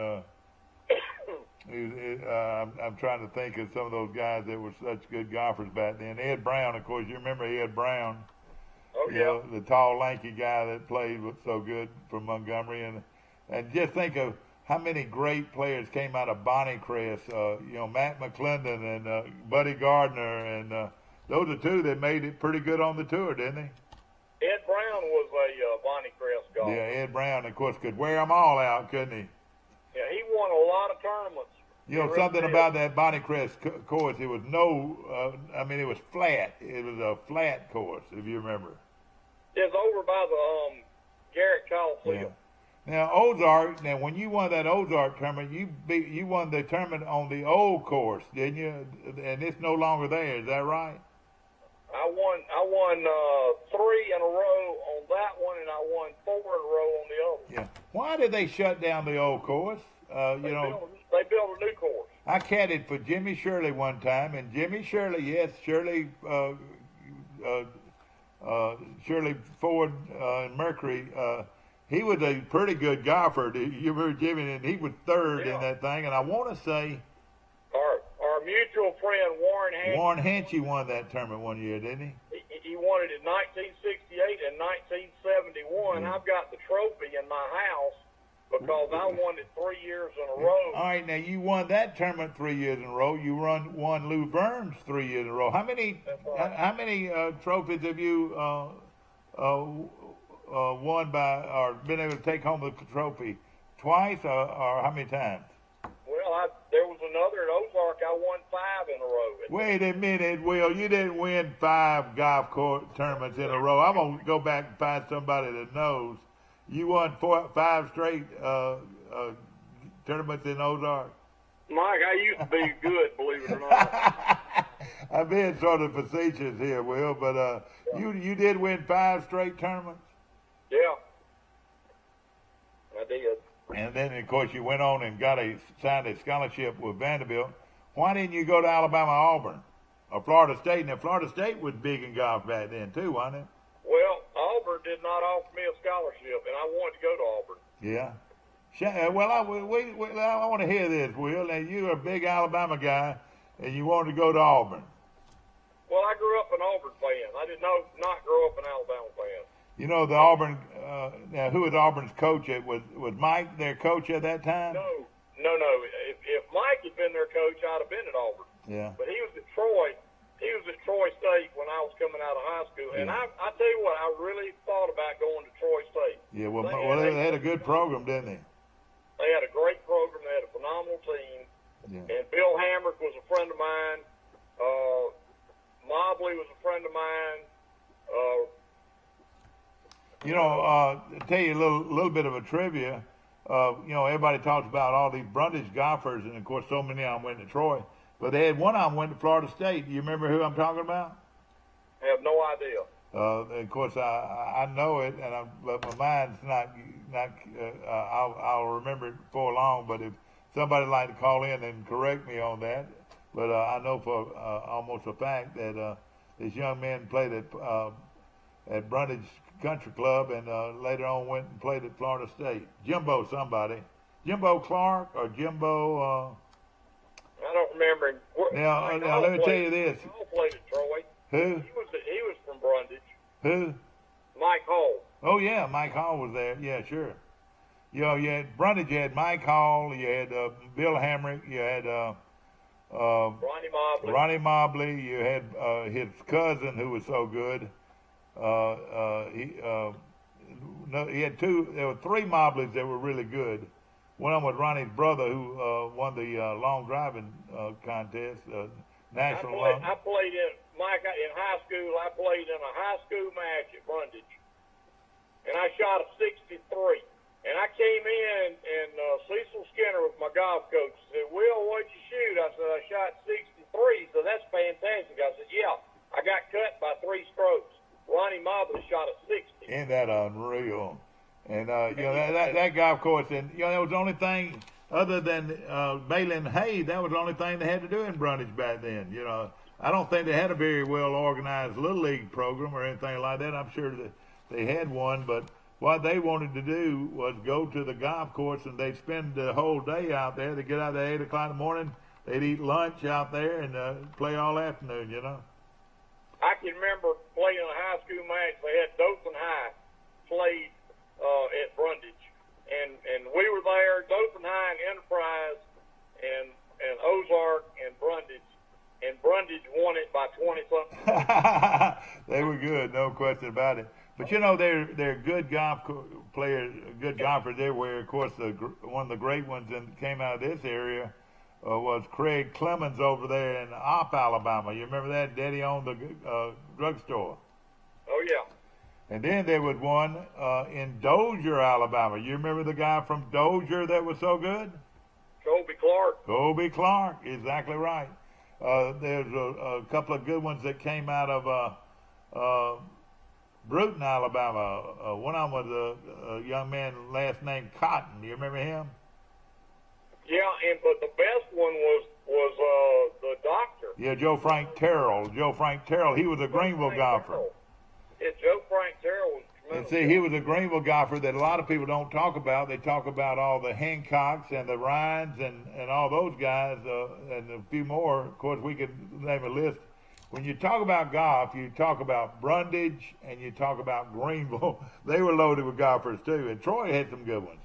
Speaker 1: I'm trying to think of some of those guys that were such good golfers back then. Ed Brown, of course. You remember Ed Brown?
Speaker 8: Oh,
Speaker 1: yeah. You know, the tall, lanky guy that played so good for Montgomery. And just think of how many great players came out of Bonnycrest. You know, Matt McClendon and Buddy Gardner. And those are 2 that made it pretty good on the tour, didn't they?
Speaker 8: Ed Brown was a Bonnycrest golfer.
Speaker 1: Yeah, Ed Brown, of course, could wear them all out, couldn't he?
Speaker 8: Yeah, he won a lot of tournaments.
Speaker 1: You know, something about that Bonnycrest course, it was it was flat. It was a flat course, if you remember.
Speaker 8: It's over by the Garrett Coliseum.
Speaker 1: Yeah. Now, Ozark, when you won that Ozark tournament, you won the tournament on the old course, didn't you? And it's no longer there, is that right?
Speaker 8: I won 3 in a row on that one, and I won 4 in a row on the other.
Speaker 1: Yeah. Why did they shut down the old course?
Speaker 8: They built a new course.
Speaker 1: I caddied for Jimmy Shirley one time, and Jimmy Shirley, yes, Shirley Ford and Mercury, he was a pretty good golfer. You remember Jimmy, and he was 3rd in that thing, and I want to say
Speaker 8: our mutual friend Warren
Speaker 1: Hanchy won that tournament one year, didn't he?
Speaker 8: He won it in 1968 and 1971. I've got the trophy in my house because I won it 3 years in a row.
Speaker 1: All right, now you won that tournament 3 years in a row. You won Lou Burns 3 years in a row. How many trophies have you won by or been able to take home the trophy? Twice or how many times?
Speaker 8: Well, there was another at Ozark. I won 5 in a row.
Speaker 1: Wait a minute, Will. You didn't win 5 golf course tournaments in a row. I'm going to go back and find somebody that knows. You won 5 straight tournaments in Ozark?
Speaker 8: Mike, I used to be good, believe it or not.
Speaker 1: I'm being sort of facetious here, Will, but you did win 5 straight tournaments?
Speaker 8: Yeah, I did.
Speaker 1: And then, of course, you went on and signed a scholarship with Vanderbilt. Why didn't you go to Alabama, Auburn, or Florida State? Now, Florida State was big in golf back then, too, wasn't it?
Speaker 8: Well, Auburn did not offer me a scholarship, and I wanted to go to Auburn.
Speaker 1: Yeah. Well, I want to hear this, Will. Now, you're a big Alabama guy, and you wanted to go to Auburn.
Speaker 8: Well, I grew up an Auburn fan. I did not grow up an Alabama fan.
Speaker 1: You know, the Auburn, now, who was Auburn's coach? Was Mike their coach at that time?
Speaker 8: No. If Mike had been their coach, I'd have been at Auburn.
Speaker 1: Yeah.
Speaker 8: But he was at Troy. He was at Troy State when I was coming out of high school. And I tell you what, I really thought about going to Troy State.
Speaker 1: Yeah, well, they had a good program, didn't they?
Speaker 8: They had a great program. They had a phenomenal team.
Speaker 1: Yeah.
Speaker 8: And Bill Hamrick was a friend of mine. Mobley was a friend of mine.
Speaker 1: You know, to tell you a little bit of a trivia, you know, everybody talks about all these Brundage golfers, and of course, so many of them went to Troy. But they had one of them went to Florida State. Do you remember who I'm talking about?
Speaker 8: I have no idea.
Speaker 1: Of course, I know it, but my mind's not. I'll remember it before long. But if somebody'd like to call in and correct me on that, but I know for almost a fact that this young man played at Brundage Country Club, and later on went and played at Florida State. Jimbo Clark or Jimbo.
Speaker 8: I don't remember him.
Speaker 1: Now let me tell you this.
Speaker 8: Hall played at Troy.
Speaker 1: Who?
Speaker 8: He was from Brundage.
Speaker 1: Who?
Speaker 8: Mike Hall.
Speaker 1: Oh yeah, Mike Hall was there. Yeah, sure. You know, you had Brundage. You had Mike Hall. You had Bill Hamrick. You had Ronnie Mobley. You had his cousin who was so good. He had two. There were 3 Mobleys that were really good. One of them was Ronnie's brother, who won the long driving contest, national.
Speaker 8: I played in high school. I played in a high school match at Brundage, and I shot a 63. And I came in, and Cecil Skinner was my golf coach. Said, "Will, what'd you shoot?" I said, "I shot 63." So that's fantastic. I said, "Yeah, I got cut by 3 strokes." Ronnie Mobley shot a 60.
Speaker 1: Isn't that unreal? And, you know, that golf course, and, you know, that was the only thing other than Bailey and Hay, that was the only thing they had to do in Brundage back then. You know, I don't think they had a very well-organized Little League program or anything like that. I'm sure that they had one, but what they wanted to do was go to the golf course, and they'd spend the whole day out there. They'd get out there at 8 o'clock in the morning. They'd eat lunch out there and play all afternoon, you know.
Speaker 8: I can remember playing a high school match. They had Dothan High played at Brundage, and we were there. Dothan High and Enterprise and Ozark and Brundage won it by 20-something.
Speaker 1: They were good, no question about it. But you know, they're good golf players, good golfers everywhere. Of course, one of the great ones that came out of this area was Craig Clemens over there in Opp, Alabama. You remember that? Daddy owned the drugstore.
Speaker 8: Oh, yeah.
Speaker 1: And then there was one in Dozier, Alabama. You remember the guy from Dozier that was so good? Colby Clark, exactly right. There's a couple of good ones that came out of Bruton, Alabama. One of them was a young man last name Cotton. Do you remember him?
Speaker 8: Yeah, but the best one was the doctor.
Speaker 1: Yeah, Joe Frank Terrell. He was a Greenville golfer.
Speaker 8: Yeah, Joe Frank Terrell was tremendous.
Speaker 1: And see, he was a Greenville golfer that a lot of people don't talk about. They talk about all the Hancocks and the Ryans and all those guys and a few more. Of course, we could name a list. When you talk about golf, you talk about Brundage and you talk about Greenville. They were loaded with golfers, too. And Troy had some good ones.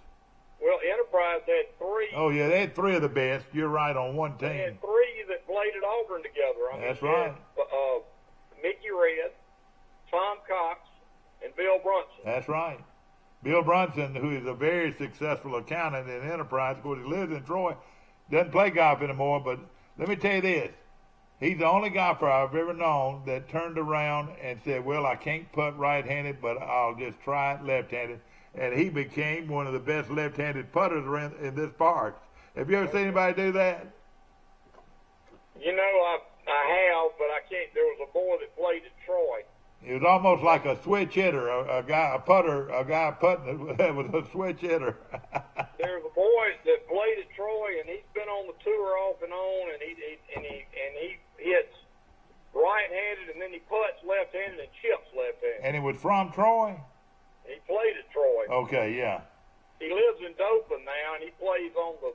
Speaker 8: Well, Enterprise had 3.
Speaker 1: Oh, yeah, they had 3 of the best. You're right on one team.
Speaker 8: They had 3 that played at Auburn together.
Speaker 1: That's right.
Speaker 8: Mickey Red, Tom Cox, and Bill Brunson.
Speaker 1: That's right. Bill Brunson, who is a very successful accountant in Enterprise, of course, he lives in Troy, doesn't play golf anymore, but let me tell you this. He's the only golfer I've ever known that turned around and said, well, I can't putt right-handed, but I'll just try it left-handed. and he became one of the best left-handed putters around in this park. Have you ever seen anybody do that?
Speaker 8: You know, I have, but I can't. There was a boy that played at Troy.
Speaker 1: It was almost like a switch hitter, a guy putting it was a switch hitter.
Speaker 8: There's a boy that played at Troy, and he's been on the tour off and on, and he hits right-handed, and then he putts left-handed and chips left-handed.
Speaker 1: And he was from Troy?
Speaker 8: He played at Troy.
Speaker 1: Okay, yeah.
Speaker 8: He lives in Dothan now, and he plays on the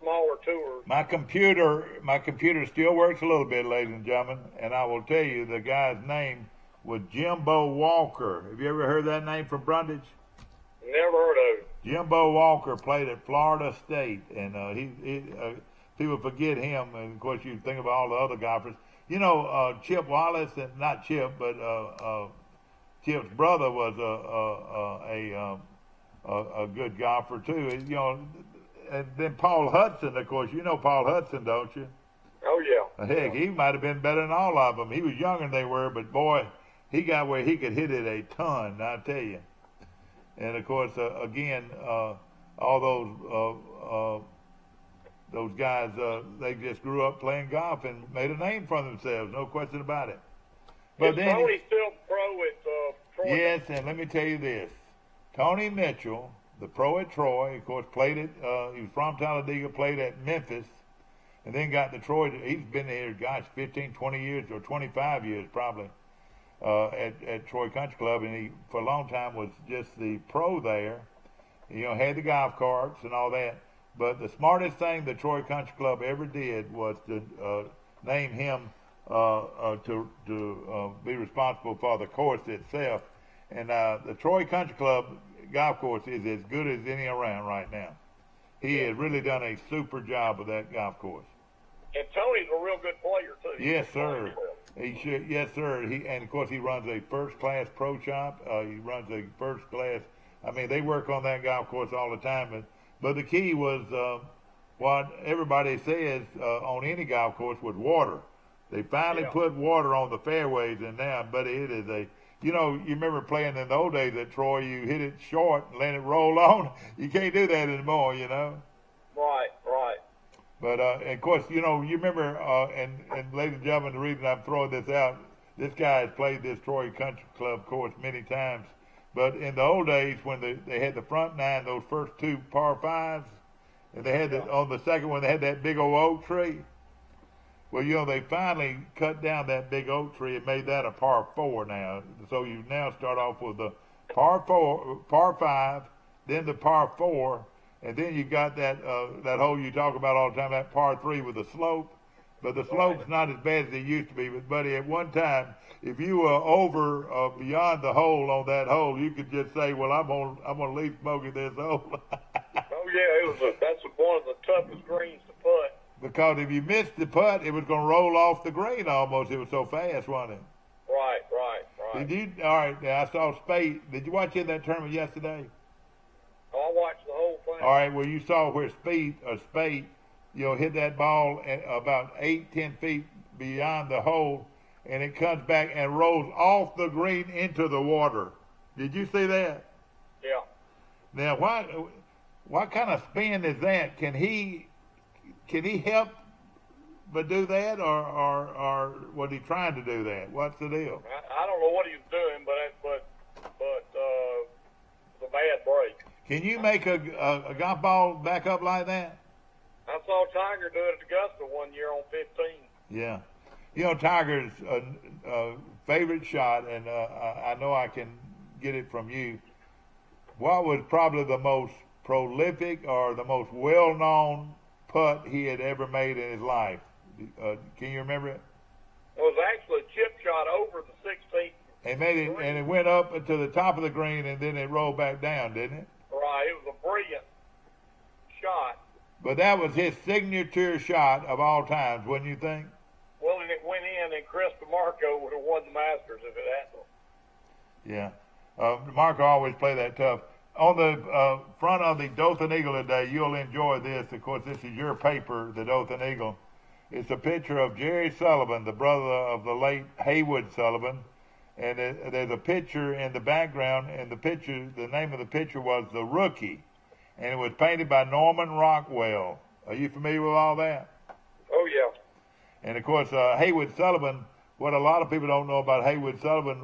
Speaker 8: smaller tours.
Speaker 1: My computer still works a little bit, ladies and gentlemen, and I will tell you the guy's name was Jimbo Walker. Have you ever heard that name from Brundage?
Speaker 8: Never heard of him.
Speaker 1: Jimbo Walker played at Florida State, and people forget him. And of course, you think about all the other golfers. You know, Chip Wallace, and not Chip, but Chip's brother was a good golfer too. You know, and then Paul Hudson, of course. You know Paul Hudson, don't you?
Speaker 8: Oh yeah.
Speaker 1: Heck, he might have been better than all of them. He was younger than they were, but boy, he got where he could hit it a ton, I tell you. And of course, again, all those guys, they just grew up playing golf and made a name for themselves, no question about it. But
Speaker 8: is Tony still pro at Troy?
Speaker 1: Yes, and let me tell you this: Tony Mitchell, the pro at Troy, of course, played at. He was from Talladega, played at Memphis, and then got to Troy. He's been here, gosh, 15, 20 years or 25 years probably. At Troy Country Club, and he for a long time was just the pro there. You know, had the golf carts and all that. But the smartest thing the Troy Country Club ever did was to name him to be responsible for the course itself. And the Troy Country Club golf course is as good as any around right now. He has really done a super job with that golf course.
Speaker 8: And Tony's a real good player too.
Speaker 1: Yes, sir. He should, yes, sir. And of course, he runs a first-class pro shop. He runs a first-class. I mean, they work on that golf course all the time. But the key was what everybody says on any golf course was water. They finally put water on the fairways, and now, buddy, it is a. You know, you remember playing in the old days at Troy. You hit it short and let it roll on. You can't do that anymore. You know.
Speaker 8: Right.
Speaker 1: But, and of course, you know, you remember, and ladies and gentlemen, the reason I'm throwing this out, this guy has played this Troy Country Club course many times. But in the old days, when they had the front nine, those first two par fives, and they had on the second one, they had that big old oak tree. Well, you know, they finally cut down that big oak tree and made that a par four now. So you now start off with the par five, then the par four, and then you got that hole you talk about all the time, that par three with the slope. But the slope's not as bad as it used to be. But, buddy, at one time, if you were over beyond the hole on that hole, you could just say, well, I'm gonna leave smoking this hole.
Speaker 8: Oh, yeah, that's one of the toughest greens to putt.
Speaker 1: Because if you missed the putt, it was going to roll off the green almost. It was so fast, wasn't it?
Speaker 8: Right.
Speaker 1: All right, now I saw Spate. Did you watch that tournament yesterday?
Speaker 8: I watched the whole thing.
Speaker 1: All right, well, you saw where Spate, you know, hit that ball at about 8-10 feet beyond the hole, and it comes back and rolls off the green into the water. Did you see that?
Speaker 8: Yeah.
Speaker 1: Now, what kind of spin is that? Can he help but do that, or was he trying to do that? What's the deal?
Speaker 8: I don't know what he was doing, but it's a bad break.
Speaker 1: Can you make a golf ball back up like that?
Speaker 8: I saw Tiger do it at Augusta one year on 15.
Speaker 1: Yeah. You know, Tiger's favorite shot, and I know I can get it from you. What was probably the most prolific or the most well-known putt he had ever made in his life? Can you remember it?
Speaker 8: It was actually a chip shot over the 16th.
Speaker 1: He made it, and it went up to the top of the green, and then it rolled back down, didn't it?
Speaker 8: Right. It was a brilliant shot.
Speaker 1: But that was his signature shot of all times, wouldn't you think?
Speaker 8: Well, and it went in, and Chris DeMarco would have won the Masters if it hadn't.
Speaker 1: Yeah. DeMarco always played that tough. On the front of the Dothan Eagle today, you'll enjoy this. Of course, this is your paper, the Dothan Eagle. It's a picture of Jerry Sullivan, the brother of the late Haywood Sullivan. And there's a picture in the background, and the picture, the name of the picture was The Rookie, and it was painted by Norman Rockwell. Are you familiar with all that?
Speaker 8: Oh, yeah.
Speaker 1: And, of course, Haywood Sullivan, what a lot of people don't know about Haywood Sullivan,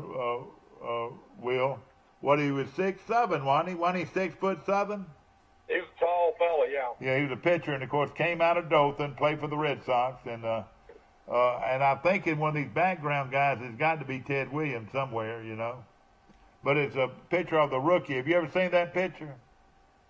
Speaker 1: Will, what he was 6'7", wasn't he? Wasn't he 6'7"?
Speaker 8: He was a tall fella, yeah.
Speaker 1: Yeah, he was a pitcher, and, of course, came out of Dothan, played for the Red Sox, and I'm thinking one of these background guys has got to be Ted Williams somewhere, you know. But it's a picture of The Rookie. Have you ever seen that picture?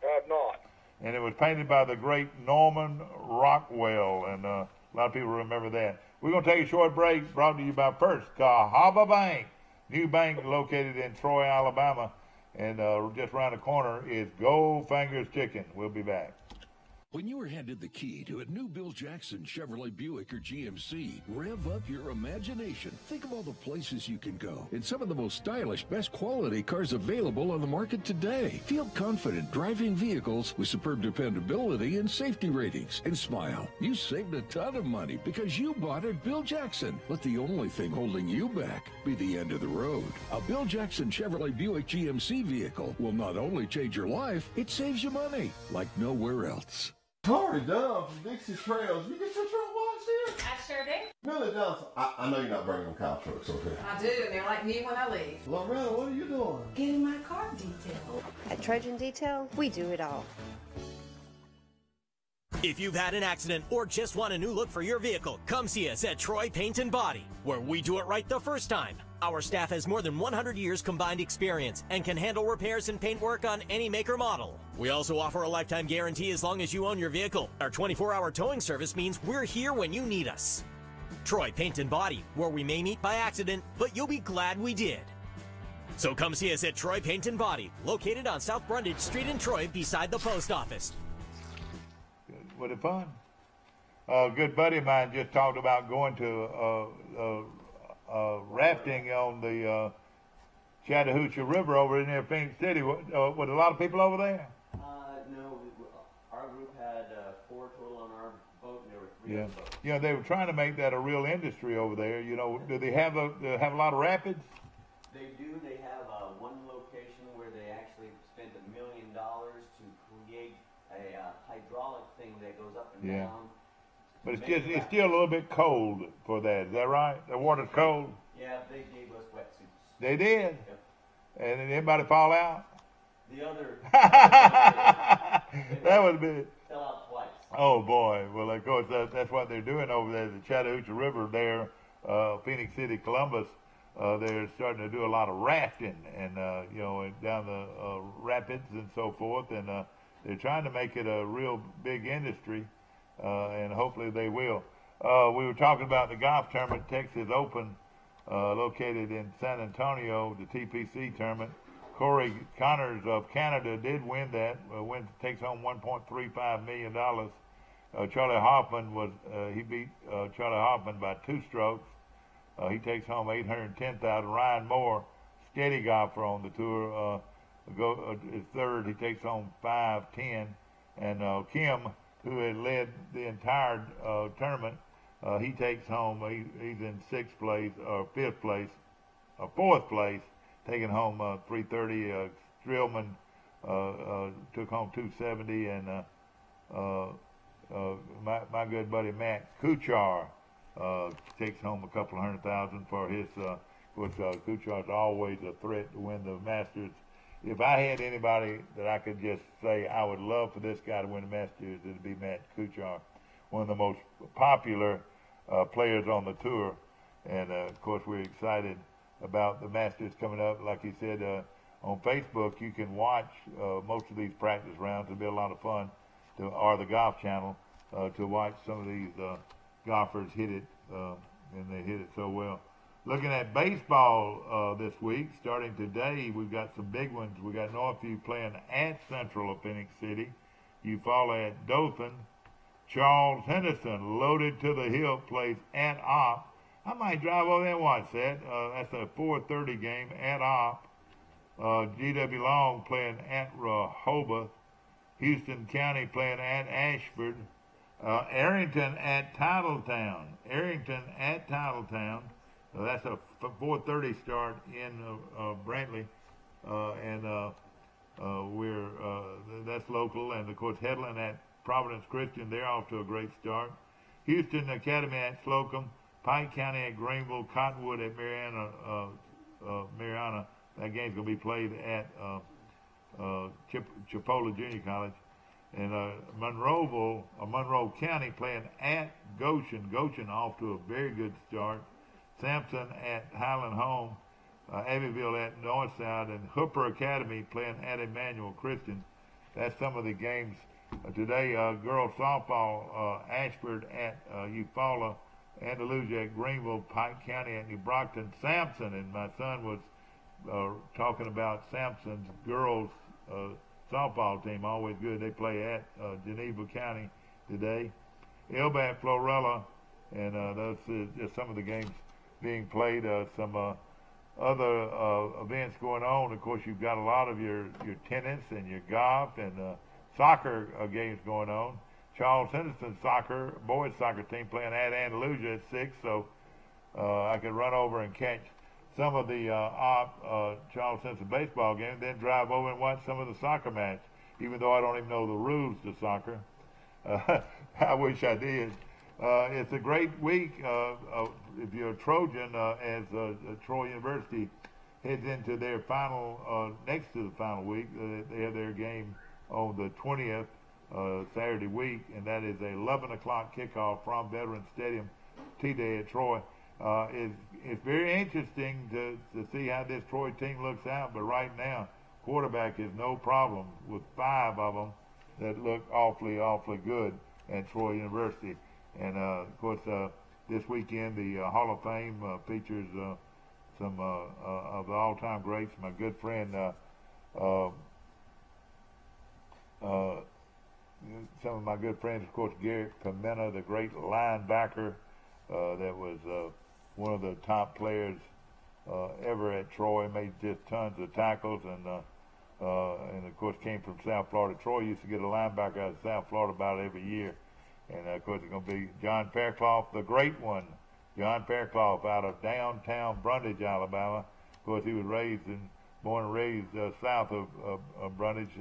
Speaker 8: I have not.
Speaker 1: And it was painted by the great Norman Rockwell, and a lot of people remember that. We're going to take a short break, brought to you by First Cahaba Bank, new bank located in Troy, Alabama, and just around the corner is Goldfinger's Chicken. We'll be back.
Speaker 4: When you are handed the key to a new Bill Jackson Chevrolet Buick or GMC, rev up your imagination. Think of all the places you can go in some of the most stylish, best quality cars available on the market today. Feel confident driving vehicles with superb dependability and safety ratings. And smile, you saved a ton of money because you bought at Bill Jackson. Let the only thing holding you back be the end of the road. A Bill Jackson Chevrolet Buick GMC vehicle will not only change your life, it saves you money like nowhere else.
Speaker 9: Tori Dunn from Dixie Trails. You get your truck washed here?
Speaker 10: I sure do.
Speaker 9: Billy Johnson. I know you're not bringing them cow trucks over here.
Speaker 10: I do, and they're like me when I leave.
Speaker 9: Loretta, what are you doing?
Speaker 10: Getting my car detailed.
Speaker 11: At Trojan Detail, we do it all.
Speaker 3: If you've had an accident or just want a new look for your vehicle, come see us at Troy Paint and Body, where we do it right the first time. Our staff has more than 100 years combined experience and can handle repairs and paint work on any make or model. We also offer a lifetime guarantee as long as you own your vehicle. Our 24-hour towing service means we're here when you need us. Troy Paint and Body, where we may meet by accident, but you'll be glad we did. So come see us at Troy Paint and Body, located on South Brundage Street in Troy beside the post office.
Speaker 1: Was it fun? A good buddy of mine just talked about going to rafting on the Chattahoochee River over near Phoenix City. Was a lot of people over there?
Speaker 12: No, our group had 4 total on our boat, and there were 3 on the boat.
Speaker 1: You know, they were trying to make that a real industry over there. You know, do they have a lot of rapids?
Speaker 12: They do. They have one location where they actually spent $1 million to create a hydraulic thing that goes up and down.
Speaker 1: But it's still a little bit cold for that. Is that right? The water's cold?
Speaker 12: Yeah, they gave us wetsuits.
Speaker 1: They did?
Speaker 12: Yep.
Speaker 1: And did anybody fall out?
Speaker 12: The other...
Speaker 1: that was big.
Speaker 12: Fell out twice.
Speaker 1: Oh, boy. Well, of course, that's what they're doing over there. The Chattahoochee River there, Phoenix City, Columbus, they're starting to do a lot of rafting and, you know, down the rapids and so forth. And they're trying to make it a real big industry. And hopefully they will. We were talking about the golf tournament, Texas Open, located in San Antonio, the TPC tournament. Corey Connors of Canada did win that, takes home $1.35 million. Charlie Hoffman he beat Charlie Hoffman by 2 strokes. He takes home $810,000. Ryan Moore, steady golfer on the tour, is third. He takes home $510,000. And Kim, who had led the entire tournament, he takes home, he's in 6th place, or 5th place, or 4th place, taking home $330,000. Strillman took home $270,000, and my good buddy Matt Kuchar takes home a couple of $100,000 for his, of course, Kuchar's always a threat to win the Masters. If I had anybody that I could just say I would love for this guy to win the Masters, it'd be Matt Kuchar, one of the most popular players on the tour. And, of course, we're excited about the Masters coming up. Like he said, on Facebook, you can watch most of these practice rounds. It'll be a lot of fun, or the Golf Channel, to watch some of these golfers hit it, and they hit it so well. Looking at baseball this week, starting today, we've got some big ones. We got Northview playing at Central of Phoenix City. Eufaula at Dothan. Charles Henderson, loaded to the hill, plays at Opp. I might drive over there and watch that. That's a 4:30 game at Opp. G.W. Long playing at Rehoboth. Houston County playing at Ashford. Arrington at Titletown. So that's a 4:30 start in Brantley, and that's local. And of course, Headland at Providence Christian, they're off to a great start. Houston Academy at Slocum, Pike County at Greenville, Cottonwood at Mariana. That game's going to be played at Chipola Junior College. And Monroe County playing at Goshen. Goshen off to a very good start. Sampson at Highland Home. Abbeville at Northside. And Hooper Academy playing at Emmanuel Christian. That's some of the games today. Girls softball, Ashford at Eufaula. Andalusia at Greenville. Pike County at New Brockton. Sampson, and my son was talking about Sampson's girls softball team, always good. They play at Geneva County today. Elba at Florella, and those just some of the games being played. Some other events going on. Of course, you've got a lot of your tennis and your golf and soccer games going on. Charles Henderson soccer, boys soccer team playing at Andalusia at 6, so I could run over and catch some of the Charles Henderson baseball game, then drive over and watch some of the soccer match, even though I don't even know the rules to soccer. I wish I did. It's a great week if you're a Trojan, as Troy University heads into their final, next to the final week. They have their game on the 20th, Saturday week, and that is a 11 o'clock kickoff from Veterans Stadium, T-Day at Troy. It's very interesting to see how this Troy team looks out, but right now, quarterback is no problem with 5 of them that look awfully good at Troy University. And of course, this weekend, the Hall of Fame features some of the all-time greats. My good friend, some of my good friends, of course, Garrett Pimenta, the great linebacker that was one of the top players ever at Troy, made just tons of tackles, and of course came from South Florida. Troy used to get a linebacker out of South Florida about every year, and of course it's going to be John Fairclough, the great one, John Fairclough, out of downtown Brundage, Alabama. Of course, he was born and raised south of Brundage,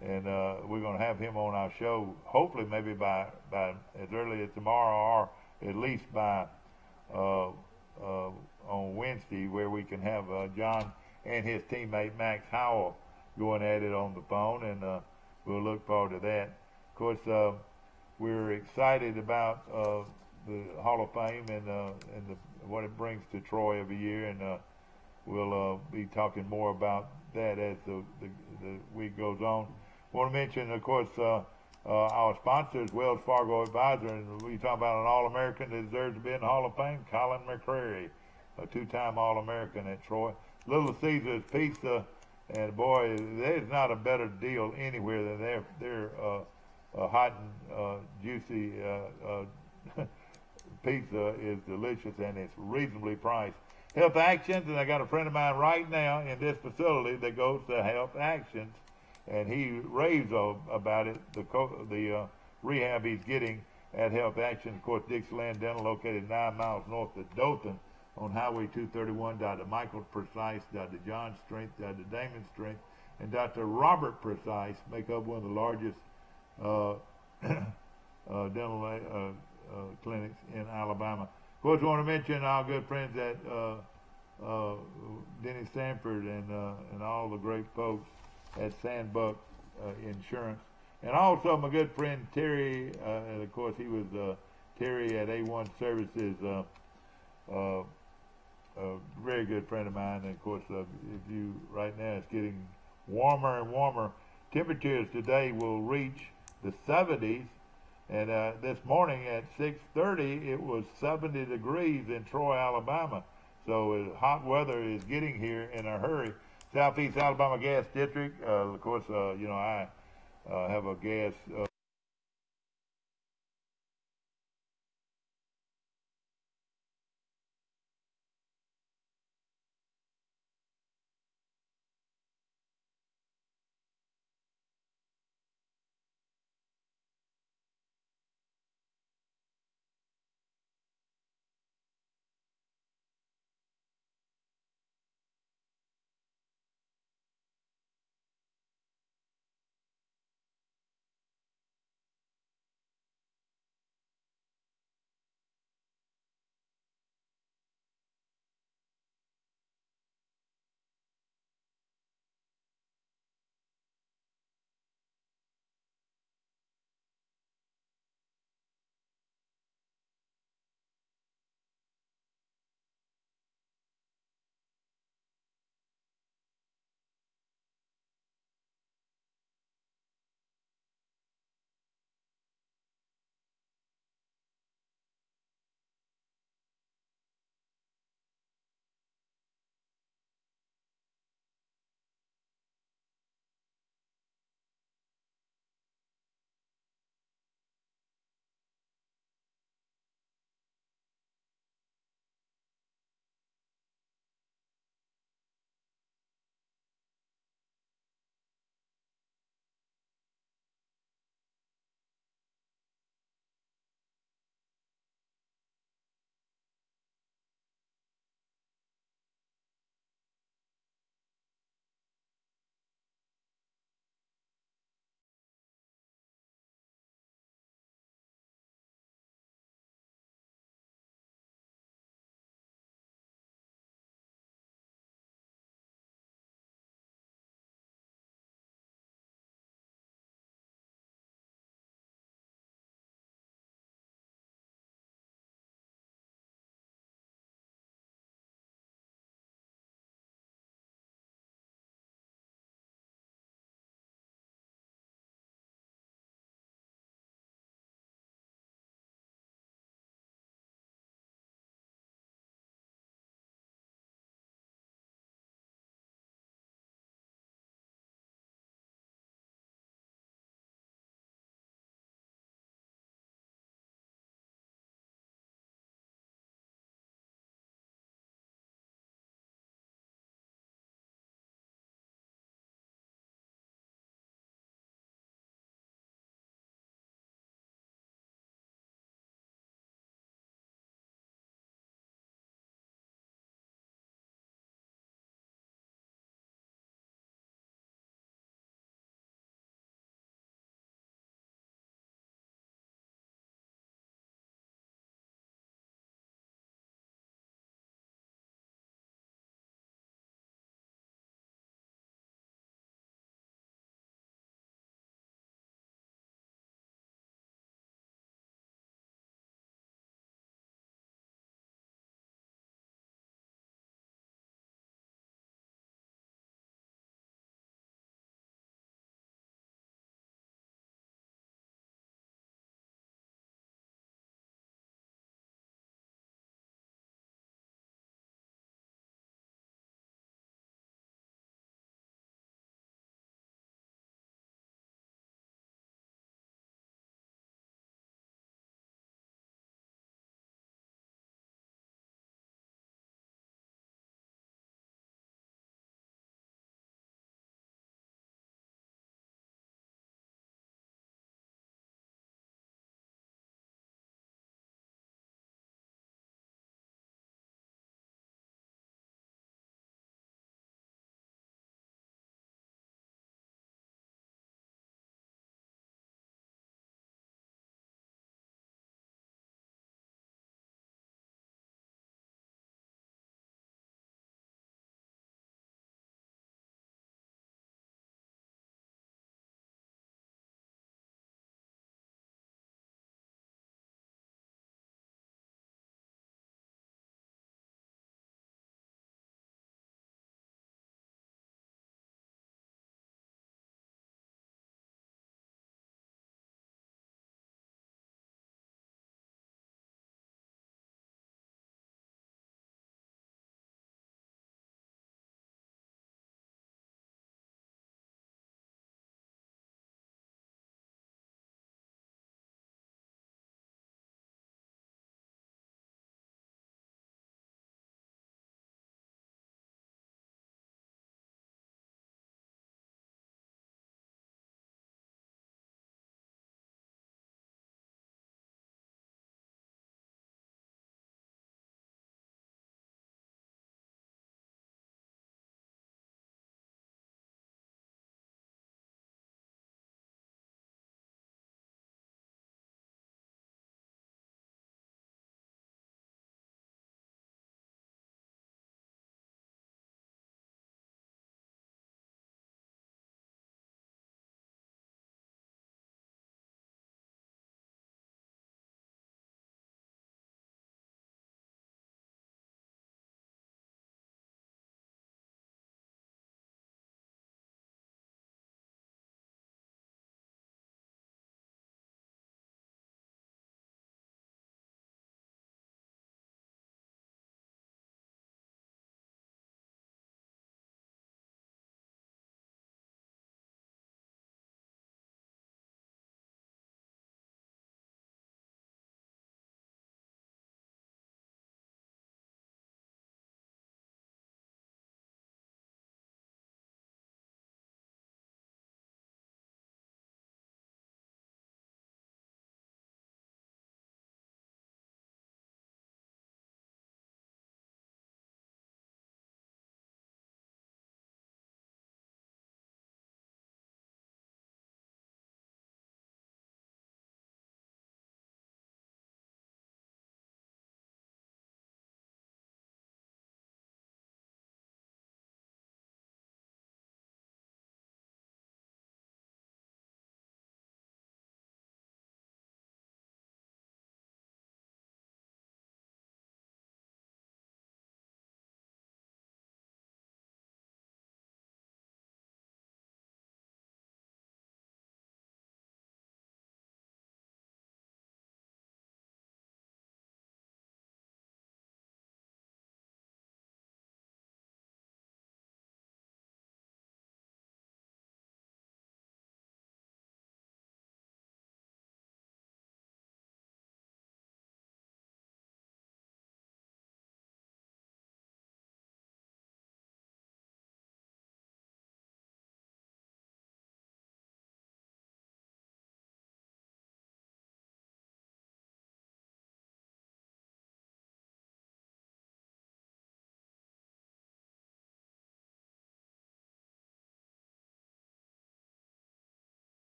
Speaker 1: and we're going to have him on our show, hopefully maybe by as early as tomorrow, or at least by on Wednesday, where we can have John and his teammate Max Howell going at it on the phone, and we'll look forward to that. Of course, we're excited about the Hall of Fame and what it brings to Troy every year, and we'll be talking more about that as the week goes on. I want to mention, of course, our sponsors, Wells Fargo Advisor, and we talk about an All-American that deserves to be in the Hall of Fame, Colin McCrary, a 2-time All-American at Troy. Little Caesars Pizza, and boy, there's not a better deal anywhere than their hot and juicy pizza is delicious, and it's reasonably priced. Health Actions, and I got a friend of mine right now in this facility that goes to Health Actions, and he raves about it, the rehab he's getting at Health Action. Of course, Dixieland Dental, located 9 miles north of Dothan on Highway 231. Dr. Michael Precise, Dr. John Strength, Dr. Damon Strength, and Dr. Robert Precise make up one of the largest dental clinics in Alabama. Of course, I want to mention our good friends at Denny Sanford and all the great folks at Sandbuck Insurance. And also my good friend Terry, and of course he was Terry at A1 Services, a very good friend of mine. And of course, if you right now it's getting warmer and warmer. Temperatures today will reach the 70s, and this morning at 6:30 it was 70 degrees in Troy, Alabama. So hot weather is getting here in a hurry. Southeast Alabama Gas District, of course, I have a gas